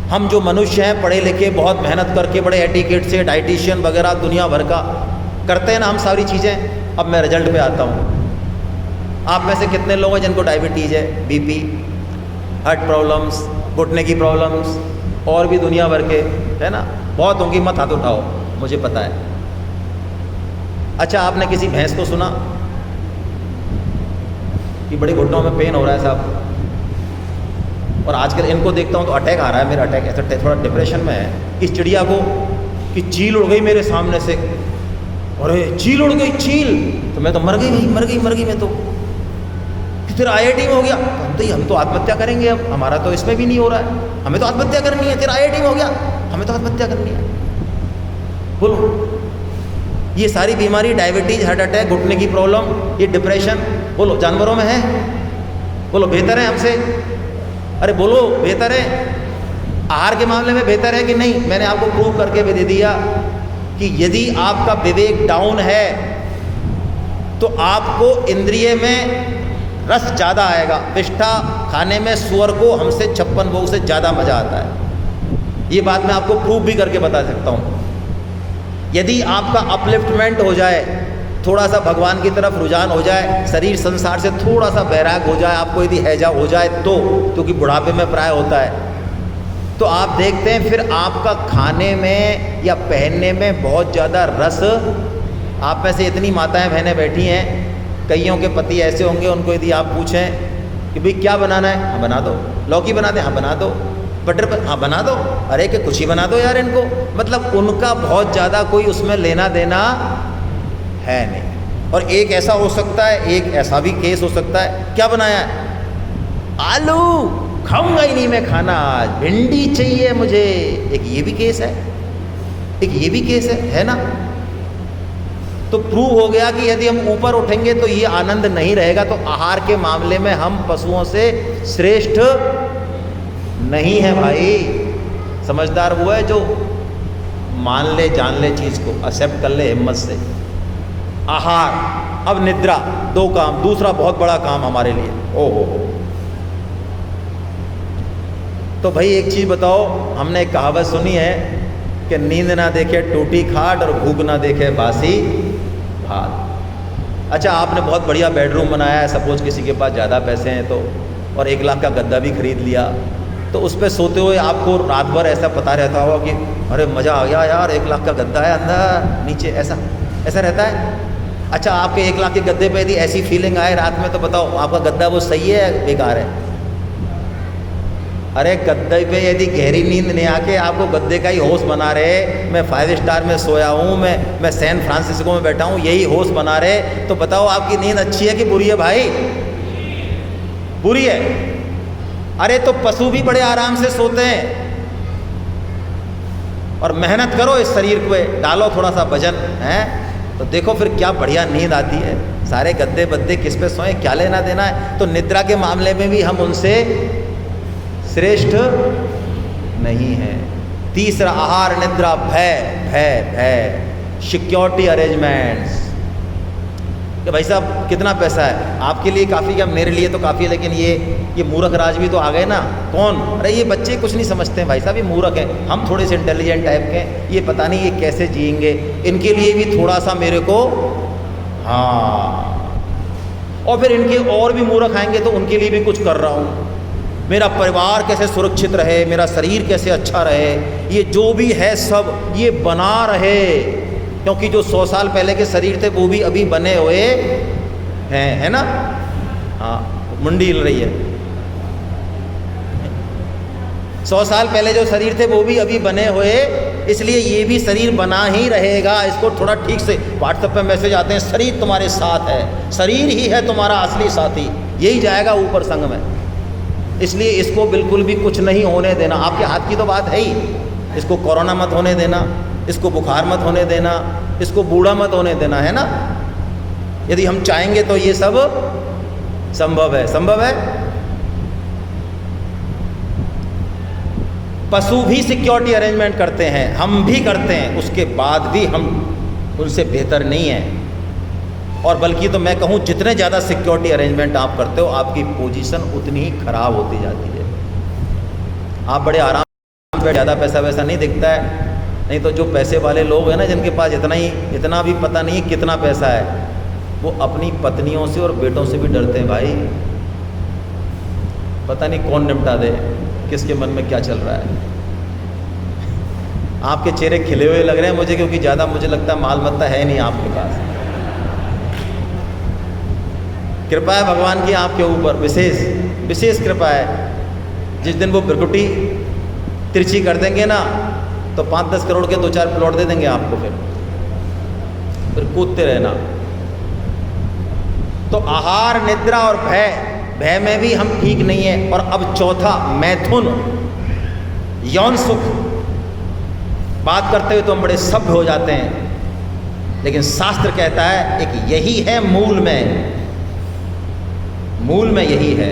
हम जो मनुष्य हैं, पढ़े लिखे, बहुत मेहनत करके, बड़े एटिकेट से डाइटिशियन वगैरह दुनिया भर का करते हैं ना हम सारी चीज़ें। अब मैं रिजल्ट पे आता हूँ। आप में से कितने लोग हैं जिनको डायबिटीज़ है, बीपी, हार्ट प्रॉब्लम्स, घुटने की प्रॉब्लम्स, और भी दुनिया भर के, है ना, बहुत होंगी, मत हाथ उठाओ, मुझे पता है। अच्छा, आपने किसी भैंस को सुना कि बड़े घुटनों में पेन हो रहा है साहब? और आजकल इनको देखता हूँ तो अटैक आ रहा है, मेरा अटैक, ऐसा थोड़ा डिप्रेशन में है। इस चिड़िया को कि चील उड़ गई मेरे सामने से, अरे चील उड़ गई, चील, तो मैं तो मर गई भाई, मर गई मैं तो। फिर IIT में हो गया, हम तो आत्महत्या करेंगे, अब हमारा तो इसमें भी नहीं हो रहा है, हमें तो आत्महत्या करनी है। फिर IIT में हो गया, हमें तो आत्महत्या करनी है। बोलो, ये सारी बीमारी, डायबिटीज, हार्ट अटैक, घुटने की प्रॉब्लम, ये डिप्रेशन, बोलो जानवरों में है? बोलो बेहतर है हमसे? अरे बोलो बेहतर है? आहार के मामले में बेहतर है कि नहीं? मैंने आपको प्रूव करके भी दे दिया कि यदि आपका विवेक डाउन है तो आपको इंद्रिय में रस ज़्यादा आएगा। विष्ठा खाने में सुअर को हमसे 56 भोग से ज़्यादा मज़ा आता है। ये बात मैं आपको प्रूव भी करके बता सकता हूँ। यदि आपका अपलिफ्टमेंट हो जाए, थोड़ा सा भगवान की तरफ रुझान हो जाए, शरीर संसार से थोड़ा सा वैराग हो जाए, आपको यदि हैजा हो जाए तो, क्योंकि बुढ़ापे में प्राय होता है, तो आप देखते हैं फिर आपका खाने में या पहनने में बहुत ज़्यादा रस। आप में से इतनी माताएं बहनें बैठी हैं, कईयों के पति ऐसे होंगे, उनको यदि आप पूछें कि भाई क्या बनाना है, हाँ बना दो। लौकी बना दें, हाँ बना दो। बटर पर, हाँ बना दो। अरे कि कुछ ही बना दो यार इनको। मतलब उनका बहुत ज़्यादा कोई उसमें लेना देना है नहीं। और एक ऐसा हो सकता है, एक ऐसा भी केस हो सकता है, क्या बनाया है, आलू खाऊंगा ही नहीं मैं खाना आज, भिंडी चाहिए मुझे, एक ये भी केस है, एक ये भी केस है ना। तो प्रूव हो गया कि यदि हम ऊपर उठेंगे तो ये आनंद नहीं रहेगा। तो आहार के मामले में हम पशुओं से श्रेष्ठ नहीं है भाई। समझदार वो है जो मान ले, जान ले चीज़ को, एक्सेप्ट कर ले हिम्मत से। आहार, अब निद्रा, दो काम, दूसरा बहुत बड़ा काम हमारे लिए। ओहो, तो भाई एक चीज़ बताओ, हमने एक कहावत सुनी है कि नींद ना देखे टूटी खाट और भूख ना देखे बासी भात। अच्छा, आपने बहुत बढ़िया बेडरूम बनाया है, सपोज किसी के पास ज़्यादा पैसे हैं तो, और 1 लाख का गद्दा भी खरीद लिया, तो उस पर सोते हुए आपको रात भर ऐसा पता रहता होगा कि अरे मज़ा आ गया यार, 1 लाख का गद्दा है अंदर नीचे, ऐसा रहता है। अच्छा, आपके 1 लाख के गद्दे पे यदि ऐसी फीलिंग आए रात में, तो बताओ आपका गद्दा वो सही है बेकार है? अरे गद्दे पे यदि गहरी नींद नहीं आके आपको गद्दे का ही होश बना रहे, मैं 5 स्टार में सोया हूँ, मैं सैन फ्रांसिस्को में बैठा हूँ, यही होश बना रहे, तो बताओ आपकी नींद अच्छी है कि बुरी है भाई? बुरी है। अरे तो पशु भी बड़े आराम से सोते हैं। और मेहनत करो इस शरीर पे, डालो थोड़ा सा वजन है, तो देखो फिर क्या बढ़िया नींद आती है। सारे गद्दे बद्दे किस पे सोए, क्या लेना देना है। तो निद्रा के मामले में भी हम उनसे श्रेष्ठ नहीं है। तीसरा, आहार, निद्रा, भय, सिक्योरिटी अरेंजमेंट्स, कि भाई साहब कितना पैसा है, आपके लिए काफ़ी क्या, मेरे लिए तो काफ़ी है, लेकिन ये मूर्ख राज भी तो आ गए ना। कौन? अरे ये बच्चे कुछ नहीं समझते हैं भाई साहब, ये मूर्ख हैं, हम थोड़े से इंटेलिजेंट टाइप के हैं, ये पता नहीं ये कैसे जिएंगे, इनके लिए भी थोड़ा सा मेरे को, हाँ, और फिर इनके और भी मूर्ख आएंगे तो उनके लिए भी कुछ कर रहा हूँ। मेरा परिवार कैसे सुरक्षित रहे, मेरा शरीर कैसे अच्छा रहे, ये जो भी है सब ये बना रहे, क्योंकि जो 100 साल पहले के शरीर थे वो भी अभी बने हुए हैं, है ना। हाँ, मुंडी हिल रही है। 100 साल पहले जो शरीर थे वो भी अभी बने हुए, इसलिए ये भी शरीर बना ही रहेगा। इसको थोड़ा ठीक से, व्हाट्सएप पे मैसेज आते हैं, शरीर तुम्हारे साथ है, शरीर ही है तुम्हारा असली साथी, यही जाएगा ऊपर संग में। इसलिए इसको बिल्कुल भी कुछ नहीं होने देना। आपके हाथ की तो बात है ही, इसको कोरोना मत होने देना, इसको बुखार मत होने देना, इसको बूढ़ा मत होने देना, है ना। यदि हम चाहेंगे तो ये सब संभव है। पशु भी सिक्योरिटी अरेंजमेंट करते हैं, हम भी करते हैं, उसके बाद भी हम उनसे बेहतर नहीं हैं। और बल्कि तो मैं कहूँ जितने ज़्यादा सिक्योरिटी अरेंजमेंट आप करते हो, आपकी पोजीशन उतनी ही खराब होती जाती है। आप बड़े आराम से, ज़्यादा पैसा वैसा नहीं दिखता है, नहीं तो जो पैसे वाले लोग हैं ना, जिनके पास इतना भी पता नहीं है कितना पैसा है, वो अपनी पत्नियों से और बेटों से भी डरते हैं भाई। पता नहीं कौन निपटा दे, किसके मन में क्या चल रहा है। आपके चेहरे खिले हुए लग रहे हैं मुझे, क्योंकि ज़्यादा मुझे लगता है माल मत्ता है नहीं आपके पास। कृपा है भगवान की आपके ऊपर, विशेष कृपा है। जिस दिन वो बिरकुटी तिरछी कर देंगे ना, तो 5-10 करोड़ के 2-4 प्लॉट दे देंगे आपको, फिर कूदते रहना। तो आहार, निद्रा और भय में भी हम ठीक नहीं है। और अब चौथा, मैथुन, यौन सुख। बात करते हुए तो हम बड़े सभ्य हो जाते हैं, लेकिन शास्त्र कहता है एक यही है मूल में यही है।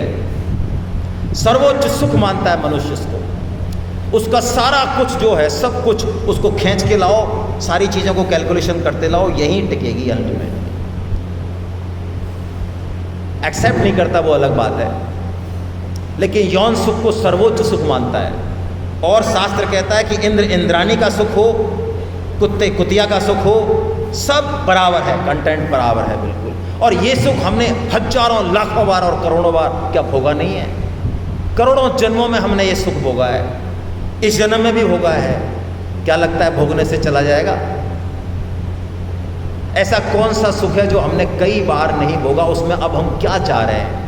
सर्वोच्च सुख मानता है मनुष्य इसको, उसका सारा कुछ जो है, सब कुछ उसको खींच के लाओ, सारी चीज़ों को कैलकुलेशन करते लाओ, यहीं टिकेगी अंत में। एक्सेप्ट नहीं करता वो अलग बात है, लेकिन यौन सुख को सर्वोच्च सुख मानता है। और शास्त्र कहता है कि इंद्र इंद्राणी का सुख हो, कुत्ते कुतिया का सुख हो, सब बराबर है, कंटेंट बराबर है बिल्कुल। और ये सुख हमने हजारों लाखों बार और करोड़ों बार क्या भोगा नहीं है? करोड़ों जन्मों में हमने ये सुख भोगा है, इस जन्म में भी भोगा है। क्या लगता है भोगने से चला जाएगा? ऐसा कौन सा सुख है जो हमने कई बार नहीं भोगा? उसमें अब हम क्या चाह रहे हैं?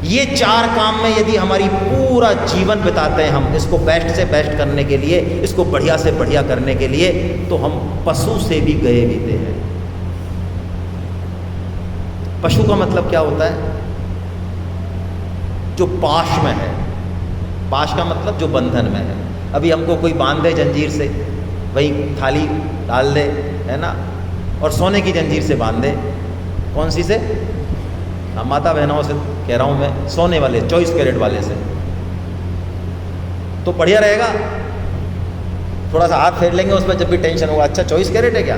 ये 4 काम में यदि हमारी पूरा जीवन बिताते हैं हम, इसको बेस्ट से बेस्ट करने के लिए, इसको बढ़िया से बढ़िया करने के लिए, तो हम पशु से भी गए बीते हैं। पशु का मतलब क्या होता है? जो पाश में है। पाश का मतलब जो बंधन में है। अभी हमको कोई बांध दे जंजीर से, वही थाली डाल दे, है ना, और सोने की जंजीर से बांध दे। कौन सी से? हाँ, माता बहनों से कह रहा हूँ मैं, सोने वाले 24 कैरेट वाले से, तो बढ़िया रहेगा। थोड़ा सा हाथ फेर लेंगे उस पर जब भी टेंशन होगा, अच्छा 24 कैरेट है क्या।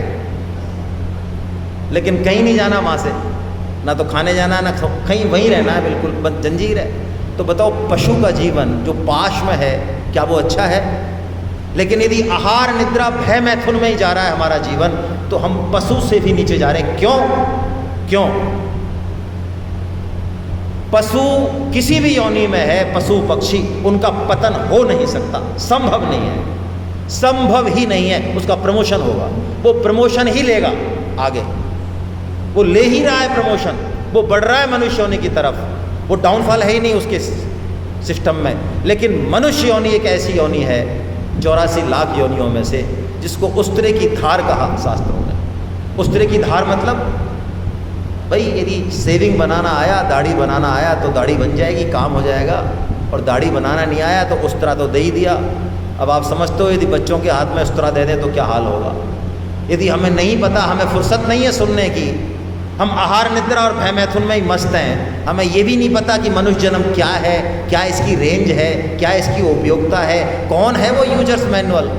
लेकिन कहीं नहीं जाना वहाँ से, ना तो खाने जाना, ना कहीं, वहीं रहना है, बिल्कुल बस जंजीर है। तो बताओ, पशु का जीवन जो पाश में है, क्या वो अच्छा है? लेकिन यदि आहार निद्रा भय मैथुन में ही जा रहा है हमारा जीवन, तो हम पशु से भी नीचे जा रहे हैं। क्यों? पशु किसी भी योनि में है, पशु पक्षी, उनका पतन हो नहीं सकता, संभव नहीं है, संभव ही नहीं है। उसका प्रमोशन होगा, वो प्रमोशन ही लेगा आगे, वो ले ही रहा है प्रमोशन, वो बढ़ रहा है मनुष्य योनि की तरफ, वो डाउनफॉल है ही नहीं उसके सिस्टम में। लेकिन मनुष्य योनि एक ऐसी योनि है 84 लाख योनियों में से, जिसको उस्तरे की धार कहा शास्त्रों ने। उस्तरे की धार मतलब भाई, यदि सेविंग बनाना आया, दाढ़ी बनाना आया तो दाढ़ी बन जाएगी, काम हो जाएगा, और दाढ़ी बनाना नहीं आया तो उस्तरा तो दे ही दिया। अब आप समझते हो यदि बच्चों के हाथ में उस्तरा दे दें तो क्या हाल होगा। यदि हमें नहीं पता, हमें फुर्सत नहीं है सुनने की, हम आहार निद्रा और भय मैथुन में ही मस्त हैं, हमें ये भी नहीं पता कि मनुष्य जन्म क्या है, क्या इसकी रेंज है, क्या इसकी उपयोगिता है, कौन है वो यूजर्स मैनुअल,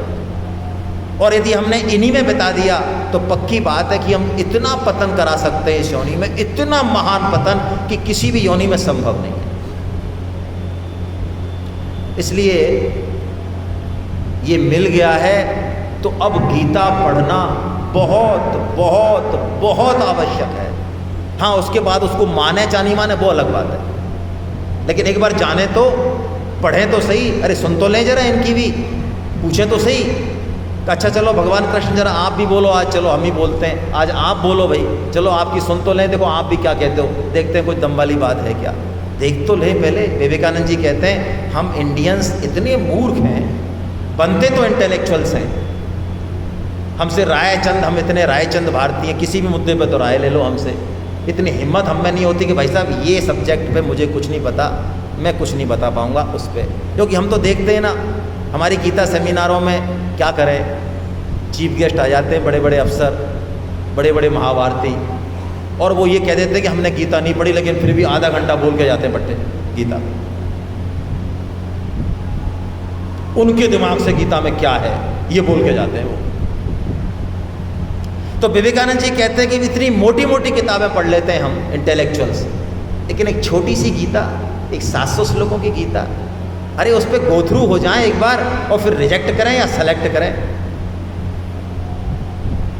और यदि हमने इन्हीं में बता दिया तो पक्की बात है कि हम इतना पतन करा सकते हैं इस योनि में, इतना महान पतन कि किसी भी योनि में संभव नहीं है। इसलिए ये मिल गया है तो अब गीता पढ़ना बहुत बहुत बहुत आवश्यक है। हाँ, उसके बाद उसको माने चाहे नहीं माने वो अलग बात है, लेकिन एक बार जाने तो, पढ़ें तो सही। अरे सुन तो लें जरा इनकी भी, पूछें तो सही। अच्छा चलो भगवान कृष्ण जरा आप भी बोलो आज, चलो हम ही बोलते हैं, आज आप बोलो भाई, चलो आपकी सुन तो लें, देखो आप भी क्या कहते हो, देखते हैं कोई दम वाली बात है क्या, देख तो लें पहले। विवेकानंद जी कहते हैं हम इंडियंस इतने मूर्ख हैं, बनते तो इंटेलेक्चुअल्स हैं, हमसे रायचंद, हम इतने रायचंद भारतीय, किसी भी मुद्दे पे तो राय ले लो हमसे, इतनी हिम्मत हम में नहीं होती कि भाई साहब ये सब्जेक्ट पे मुझे कुछ नहीं पता, मैं कुछ नहीं बता पाऊँगा उस पर। क्योंकि हम तो देखते हैं ना हमारी गीता सेमिनारों में, क्या करें, चीफ गेस्ट आ जाते हैं, बड़े बड़े अफसर, बड़े बड़े महाभारती, और वो ये कह देते हैं कि हमने गीता नहीं पढ़ी, लेकिन फिर भी आधा घंटा बोल के जाते हैं पट्टे गीता। उनके दिमाग से गीता में क्या है ये बोल के जाते हैं वो। तो विवेकानंद जी कहते हैं कि इतनी मोटी मोटी किताबें पढ़ लेते हैं हम इंटेलेक्चुअल्स, लेकिन एक छोटी सी गीता, एक 700 श्लोकों की गीता, अरे उस पर गो थ्रू हो जाएं एक बार और फिर रिजेक्ट करें या सेलेक्ट करें।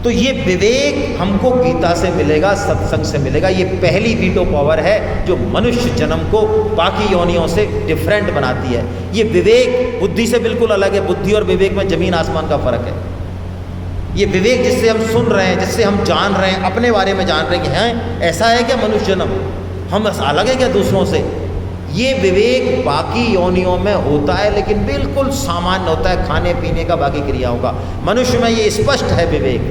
तो ये विवेक हमको गीता से मिलेगा, सत्संग से मिलेगा। ये पहली वीटो पावर है जो मनुष्य जन्म को बाकी योनियों से डिफरेंट बनाती है। ये विवेक बुद्धि से बिल्कुल अलग है, बुद्धि और विवेक में जमीन आसमान का फर्क है। ये विवेक जिससे हम सुन रहे हैं, जिससे हम जान रहे हैं, अपने बारे में जान रहे हैं कि हैं ऐसा है क्या मनुष्य जन्म, हम अलग है क्या दूसरों से, ये विवेक बाकी योनियों में होता है, लेकिन बिल्कुल सामान्य होता है खाने पीने का, बाकी क्रियाओं का। मनुष्य में ये स्पष्ट है विवेक,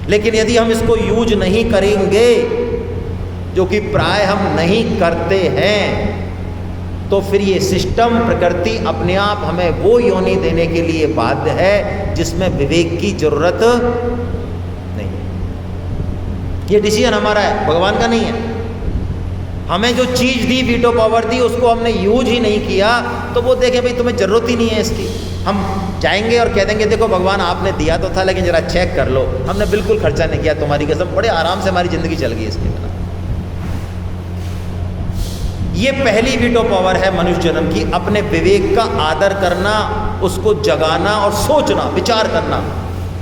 लेकिन यदि हम इसको यूज नहीं करेंगे, जो कि प्राय हम नहीं करते हैं, तो फिर ये सिस्टम, प्रकृति अपने आप हमें वो योनि देने के लिए बाध्य है जिसमें विवेक की जरूरत नहीं। ये डिसीजन हमारा है, भगवान का नहीं है। हमें जो चीज़ दी, वीटो पावर दी, उसको हमने यूज ही नहीं किया, तो वो देखें भाई तुम्हें ज़रूरत ही नहीं है इसकी। हम जाएंगे और कह देंगे देखो भगवान आपने दिया तो था, लेकिन ज़रा चेक कर लो, हमने बिल्कुल खर्चा नहीं किया, तुम्हारी कसम, बड़े आराम से हमारी ज़िंदगी चल गई इसके बिना। ये पहली वीटो पावर है मनुष्य जन्म की, अपने विवेक का आदर करना, उसको जगाना और सोचना, विचार करना,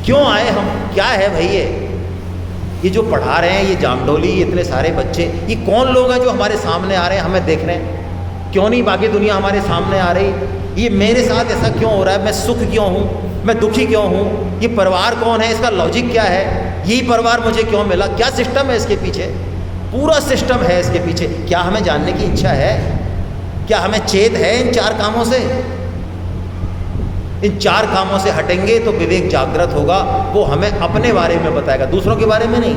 क्यों आए हम, क्या है भाई ये जो पढ़ा रहे हैं, ये जामडोली, ये इतने सारे बच्चे, ये कौन लोग हैं जो हमारे सामने आ रहे हैं, हमें देख रहे हैं, क्यों नहीं बाकी दुनिया हमारे सामने आ रही, ये मेरे साथ ऐसा क्यों हो रहा है, मैं सुख क्यों हूँ, मैं दुखी क्यों हूँ, ये परिवार कौन है, इसका लॉजिक क्या है, यही परिवार मुझे क्यों मिला, क्या सिस्टम है इसके पीछे, पूरा सिस्टम है इसके पीछे। क्या हमें जानने की इच्छा है, क्या हमें चेत है इन चार कामों से? इन चार कामों से हटेंगे तो विवेक जागृत होगा, वो हमें अपने बारे में बताएगा, दूसरों के बारे में नहीं।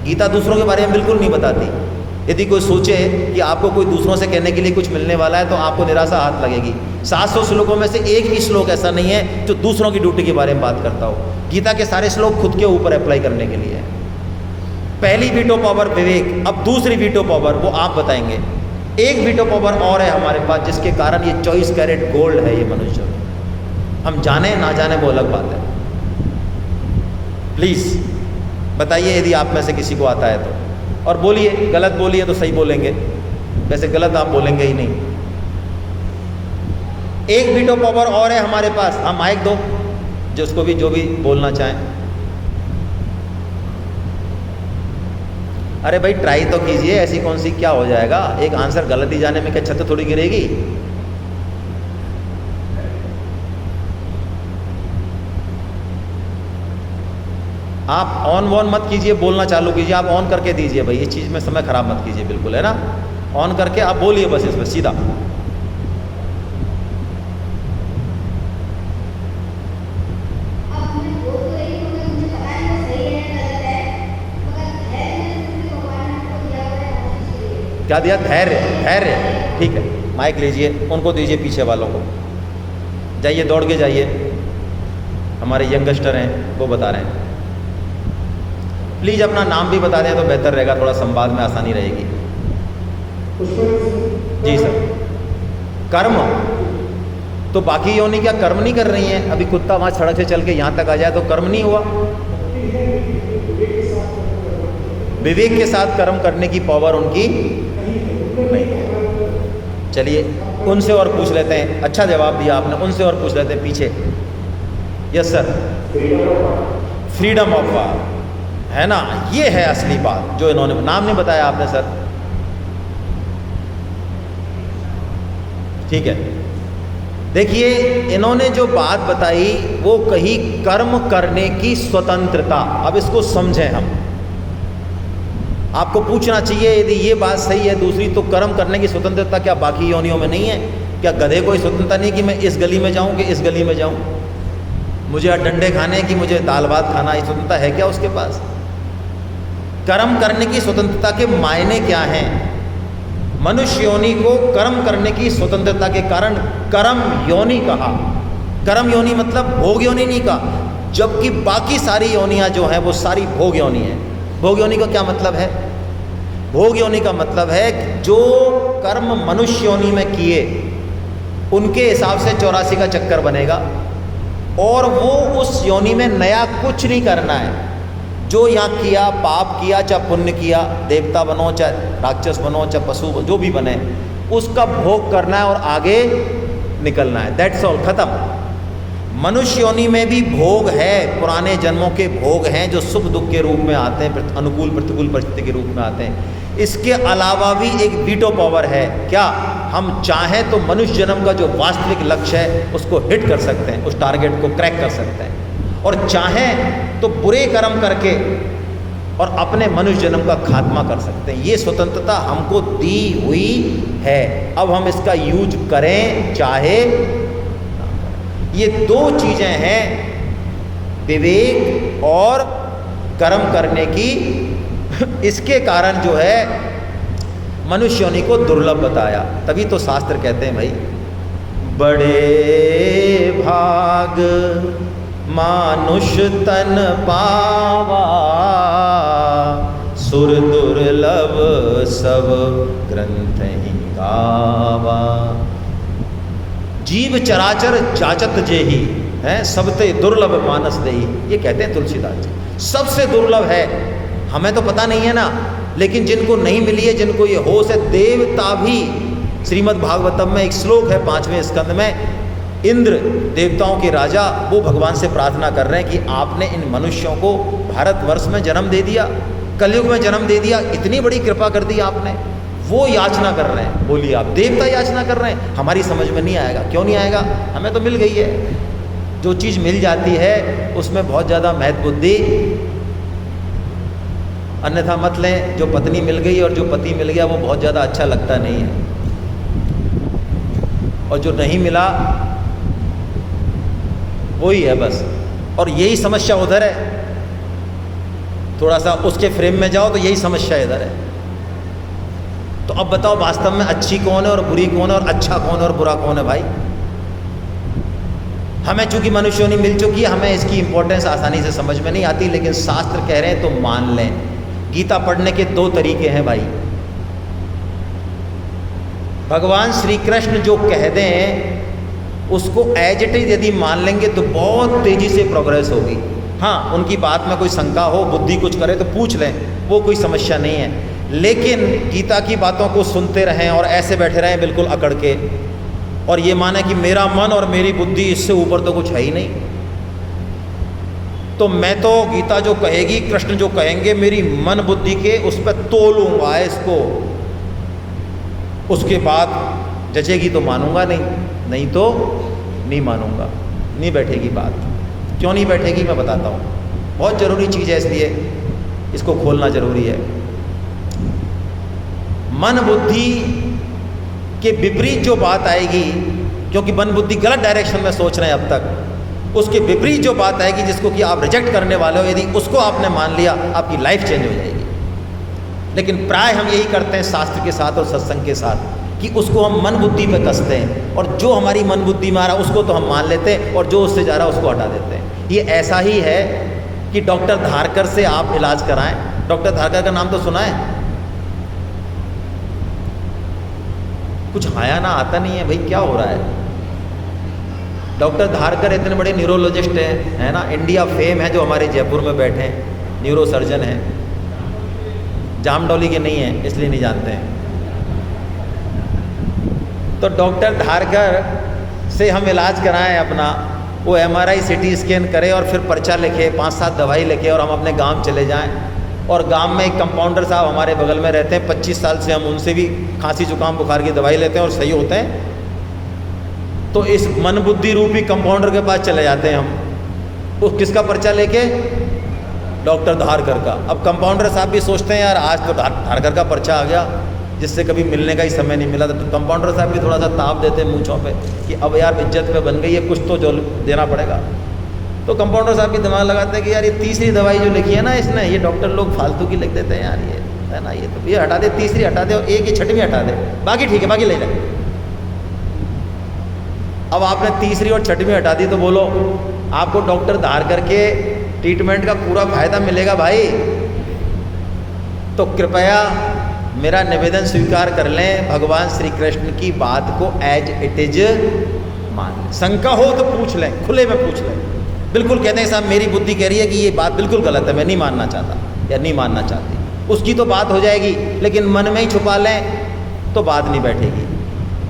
गीता दूसरों के बारे में बिल्कुल नहीं बताती, यदि कोई सोचे कि आपको कोई दूसरों से कहने के लिए कुछ मिलने वाला है तो आपको निराशा हाथ लगेगी। 700 श्लोकों में से एक भी श्लोक ऐसा नहीं है जो दूसरों की ड्यूटी के बारे में बात करता हो। गीता के सारे श्लोक खुद के ऊपर अप्लाई करने के लिए है। पहली वीटो पावर विवेक, अब दूसरी वीटो पावर वो आप बताएंगे। एक वीटो पावर और है हमारे पास जिसके कारण ये 24 कैरेट गोल्ड है ये मनुष्य। हम जाने ना जाने वो अलग बात है। प्लीज़ बताइए यदि आप में से किसी को आता है तो, और बोलिए, गलत बोलिए तो सही बोलेंगे, वैसे गलत आप बोलेंगे ही नहीं। एक वीटो पावर और है हमारे पास, हम माइक दो जिसको भी जो भी बोलना चाहें। अरे भाई ट्राई तो कीजिए, ऐसी कौन सी क्या हो जाएगा, एक आंसर गलत ही जाने में क्या छत थोड़ी गिरेगी। आप ऑन वॉन मत कीजिए, बोलना चालू कीजिए, आप ऑन करके दीजिए भाई, इस चीज़ में समय खराब मत कीजिए बिल्कुल, है ना। ऑन करके आप बोलिए बस इसमें सीधा। क्या दिया? धैर्य। धैर्य, ठीक है। माइक लीजिए, उनको दीजिए, पीछे वालों को। जाइए, दौड़ के जाइए, हमारे यंगस्टर हैं वो बता रहे हैं। प्लीज़ अपना नाम भी बता दें तो बेहतर रहेगा, थोड़ा संवाद में आसानी रहेगी। जी सर। कर्म तो बाकी योनि क्या कर्म नहीं कर रही हैं? अभी कुत्ता वहाँ सड़क से चल के यहाँ तक आ जाए तो कर्म नहीं हुआ। विवेक के साथ कर्म करने की पावर उनकी नहीं है। चलिए उनसे और पूछ लेते हैं। अच्छा जवाब दिया आपने, उनसे और पूछ लेते हैं पीछे। Yes sir. Freedom of war, है ना, ये है असली बात जो इन्होंने, नाम नहीं बताया आपने सर, ठीक है। देखिए इन्होंने जो बात बताई वो कही कर्म करने की स्वतंत्रता। अब इसको समझें हम। आपको पूछना चाहिए यदि ये बात सही है दूसरी, तो कर्म करने की स्वतंत्रता क्या बाकी योनियों में नहीं है? क्या गधे को स्वतंत्रता नहीं कि मैं इस गली में जाऊं कि इस गली में जाऊं, मुझे डंडे खाने की, मुझे दाल भात खाना, ये स्वतंत्रता है क्या उसके पास? कर्म करने की स्वतंत्रता के मायने क्या हैं? मनुष्य योनि को कर्म करने की स्वतंत्रता के कारण कर्म योनि कहा। कर्म योनि मतलब भोग योनि नहीं कहा, जबकि बाकी सारी योनियां जो हैं वो सारी भोग योनि है। भोग योनि का क्या मतलब है? भोग योनि का मतलब है कि जो कर्म मनुष्य योनि में किए उनके हिसाब से 84 का चक्कर बनेगा और वो उस योनि में नया कुछ नहीं करना है। जो यहाँ किया, पाप किया चाहे पुण्य किया, देवता बनो चाहे राक्षस बनो चाहे पशु जो भी बने, उसका भोग करना है और आगे निकलना है। दैट्स ऑल, खत्म। मनुष्य योनि में भी भोग है, पुराने जन्मों के भोग हैं जो सुख दुख के रूप में आते हैं, अनुकूल प्रतिकूल परिस्थिति के रूप में आते हैं। इसके अलावा भी एक वीटो पावर है। क्या हम चाहें तो मनुष्य जन्म का जो वास्तविक लक्ष्य है उसको हिट कर सकते हैं, उस टारगेट को क्रैक कर सकते हैं, और चाहें तो बुरे कर्म करके और अपने मनुष्य जन्म का खात्मा कर सकते हैं। ये स्वतंत्रता हमको दी हुई है। अब हम इसका यूज करें चाहे ना करें। ये दो चीज़ें हैं, विवेक और कर्म करने की। इसके कारण जो है मनुष्य योनि को दुर्लभ बताया। तभी तो शास्त्र कहते हैं भाई, बड़े भाग मानुष तन पावा, सुर दुर्लभ सब ग्रंथ ही गावा। जीव चराचर जाचत जेही है, सबते दुर्लभ मानस देही। ये कहते हैं तुलसीदास जी, सबसे दुर्लभ है। हमें तो पता नहीं है ना, लेकिन जिनको नहीं मिली है, जिनको ये होश है, देवता भी। श्रीमद् भागवतम में एक श्लोक है 5वें स्कंद में, इंद्र देवताओं के राजा वो भगवान से प्रार्थना कर रहे हैं कि आपने इन मनुष्यों को भारतवर्ष में जन्म दे दिया, कलयुग में जन्म दे दिया, इतनी बड़ी कृपा कर दी आपने। वो याचना कर रहे हैं। बोलिए आप, देवता याचना कर रहे हैं। हमारी समझ में नहीं आएगा। क्यों नहीं आएगा? हमें तो मिल गई है। जो चीज़ मिल जाती है उसमें बहुत ज़्यादा महत्व बुद्धि, अन्यथा मत लें। जो पत्नी मिल गई और जो पति मिल गया वो बहुत ज़्यादा अच्छा लगता नहीं है, और जो नहीं मिला वही है बस। और यही समस्या उधर है, थोड़ा सा उसके फ्रेम में जाओ तो यही समस्या इधर है। तो अब बताओ वास्तव में अच्छी कौन है और बुरी कौन है, और अच्छा कौन है और बुरा कौन है भाई? हमें चूंकि मनुष्य योनि मिल चुकी है, हमें इसकी इंपॉर्टेंस आसानी से समझ में नहीं आती, लेकिन शास्त्र कह रहे हैं तो मान लें। गीता पढ़ने के दो तरीके हैं भाई। भगवान श्री कृष्ण जो कह दें उसको एज इट इज यदि मान लेंगे तो बहुत तेजी से प्रोग्रेस होगी। हाँ, उनकी बात में कोई शंका हो, बुद्धि कुछ करे तो पूछ लें, वो कोई समस्या नहीं है। लेकिन गीता की बातों को सुनते रहें और ऐसे बैठे रहें बिल्कुल अकड़ के, और ये माने कि मेरा मन और मेरी बुद्धि, इससे ऊपर तो कुछ है ही नहीं। तो मैं तो गीता जो कहेगी, कृष्ण जो कहेंगे, मेरी मन बुद्धि के उस पर तोलूंगा इसको, उसके बाद जचेगी तो मानूंगा, नहीं तो नहीं मानूंगा। नहीं बैठेगी बात। क्यों नहीं बैठेगी मैं बताता हूँ। बहुत ज़रूरी चीज़ है, इसलिए इसको खोलना ज़रूरी है। मन बुद्धि के विपरीत जो बात आएगी, क्योंकि मन बुद्धि गलत डायरेक्शन में सोच रहे हैं अब तक, उसके विपरीत जो बात आएगी जिसको कि आप रिजेक्ट करने वाले हो, यदि उसको आपने मान लिया आपकी लाइफ चेंज हो जाएगी। लेकिन प्राय हम यही करते हैं शास्त्र के साथ और सत्संग के साथ कि उसको हम मन बुद्धि पे कसते हैं, और जो हमारी मन बुद्धि में आ रहा उसको तो हम मान लेते हैं, और जो उससे जा रहा उसको हटा देते हैं। ये ऐसा ही है कि डॉक्टर धारकर से आप इलाज कराएं। डॉक्टर धारकर का नाम तो सुना है? कुछ आया ना आता नहीं है भाई, क्या हो रहा है? डॉक्टर धारकर इतने बड़े न्यूरोलॉजिस्ट हैं, है ना, इंडिया फेम है, जो हमारे जयपुर में बैठे हैं, न्यूरो सर्जन हैं। जामडौली के नहीं हैं इसलिए नहीं जानते हैं। तो डॉक्टर धारकर से हम इलाज कराएं अपना, वो MRI CT स्कैन करे और फिर पर्चा लिखे, 5-7 दवाई लिखे, और हम अपने गांव चले जाएं। और गांव में एक कंपाउंडर साहब हमारे बगल में रहते हैं, 25 साल से हम उनसे भी खांसी जुकाम बुखार की दवाई लेते हैं और सही होते हैं। तो इस मन बुद्धि रूपी कंपाउंडर के पास चले जाते हैं हम, वो किसका पर्चा लेके? डॉक्टर धारकर का। अब कंपाउंडर साहब भी सोचते हैं यार आज तो धारकर का पर्चा आ गया, जिससे कभी मिलने का ही समय नहीं मिला। तो कंपाउंडर साहब भी थोड़ा सा ताप देते हैं मूँछों पे कि अब यार इज्जत पे बन गई है, कुछ तो जो देना पड़ेगा। तो कंपाउंडर साहब भी दिमाग लगाते हैं कि यार ये तीसरी दवाई जो लिखी है ना इसने, ये डॉक्टर लोग फालतू की लिख देते हैं यार, ये है ना, ये हटा दे, तीसरी हटा दे, और एक ही छठवीं हटा दे, बाकी ठीक है, बाकी ले ले। अब आपने तीसरी और छठवीं हटा दी तो बोलो आपको डॉक्टर धारकर के ट्रीटमेंट का पूरा फायदा मिलेगा भाई? तो कृपया मेरा निवेदन स्वीकार कर लें, भगवान श्री कृष्ण की बात को एज इट इज मान लें। शंका हो तो पूछ लें, खुले में पूछ लें। बिल्कुल कहते हैं साहब मेरी बुद्धि कह रही है कि ये बात बिल्कुल गलत है, मैं नहीं मानना चाहता या नहीं मानना चाहती, उसकी तो बात हो जाएगी, लेकिन मन में ही छुपा लें तो बात नहीं बैठेगी।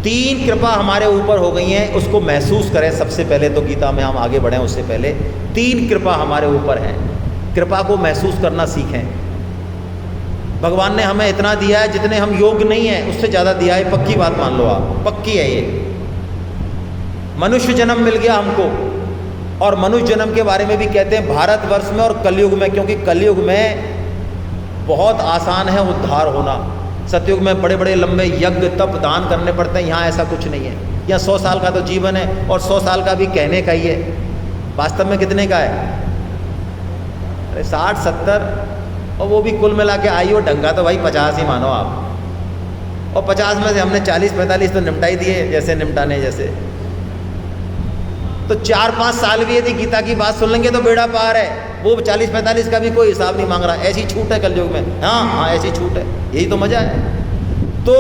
3 कृपा हमारे ऊपर हो गई हैं, उसको महसूस करें। सबसे पहले तो गीता में हम आगे बढ़ें उससे पहले 3 कृपा हमारे ऊपर हैं, कृपा को महसूस करना सीखें। भगवान ने हमें इतना दिया है जितने हम योग्य नहीं है, उससे ज़्यादा दिया है, पक्की बात मान लो आप, पक्की है ये। मनुष्य जन्म मिल गया हमको, और मनुष्य जन्म के बारे में भी कहते हैं भारतवर्ष में और कलयुग में, क्योंकि कलयुग में बहुत आसान है उद्धार होना। सतयुग में बड़े बड़े लंबे यज्ञ तप दान करने पड़ते हैं, यहाँ ऐसा कुछ नहीं है। यहाँ 100 साल का तो जीवन है, और 100 साल का भी कहने का ही है, वास्तव में कितने का है? अरे 60-70, और वो भी कुल मिला के आयु ढंगा तो भाई 50 ही मानो आप, और 50 में से हमने 40-45 तो निपटा ही दिए, जैसे निपटाने जैसे। तो 4-5 साल भी यदि गीता की बात सुन लेंगे तो बेड़ा पार है। वो 40-45 का भी कोई हिसाब नहीं मांग रहा, ऐसी छूट है कलयुग में। हाँ, ऐसी छूट है, यही तो मजा है। तो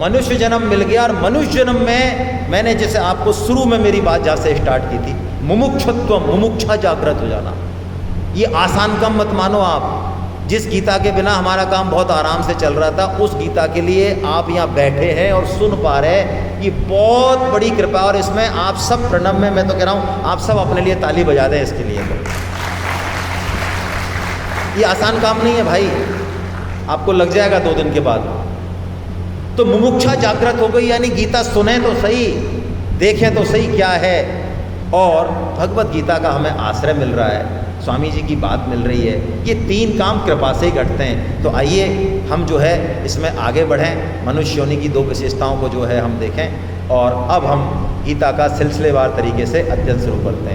मनुष्य जन्म मिल गया, और मनुष्य जन्म में मैंने जैसे आपको शुरू में मेरी बात जहाँ से स्टार्ट की थी, मुमुक्षुत्व, मुमुक्षा जागृत हो जाना, ये आसान काम मत मानो आप। जिस गीता के बिना हमारा काम बहुत आराम से चल रहा था, उस गीता के लिए आप यहाँ बैठे हैं और सुन पा रहे हैं, ये बहुत बड़ी कृपा। और इसमें आप सब प्रणव में, मैं तो कह रहा हूँ आप सब अपने लिए ताली बजा दें इसके लिए। ये आसान काम नहीं है भाई, आपको लग जाएगा 2 दिन के बाद। तो मुमुक्षा जागृत हो गई, यानी गीता सुने तो सही, देखें तो सही क्या है, और भगवत गीता का हमें आश्रय मिल रहा है, स्वामी जी की बात मिल रही है। ये 3 काम कृपा से ही घटते हैं। तो आइए हम जो है इसमें आगे बढ़ें, मनुष्य योनि की 2 विशेषताओं को जो है हम देखें, और अब हम गीता का सिलसिलेवार तरीके से अध्ययन शुरू करते हैं।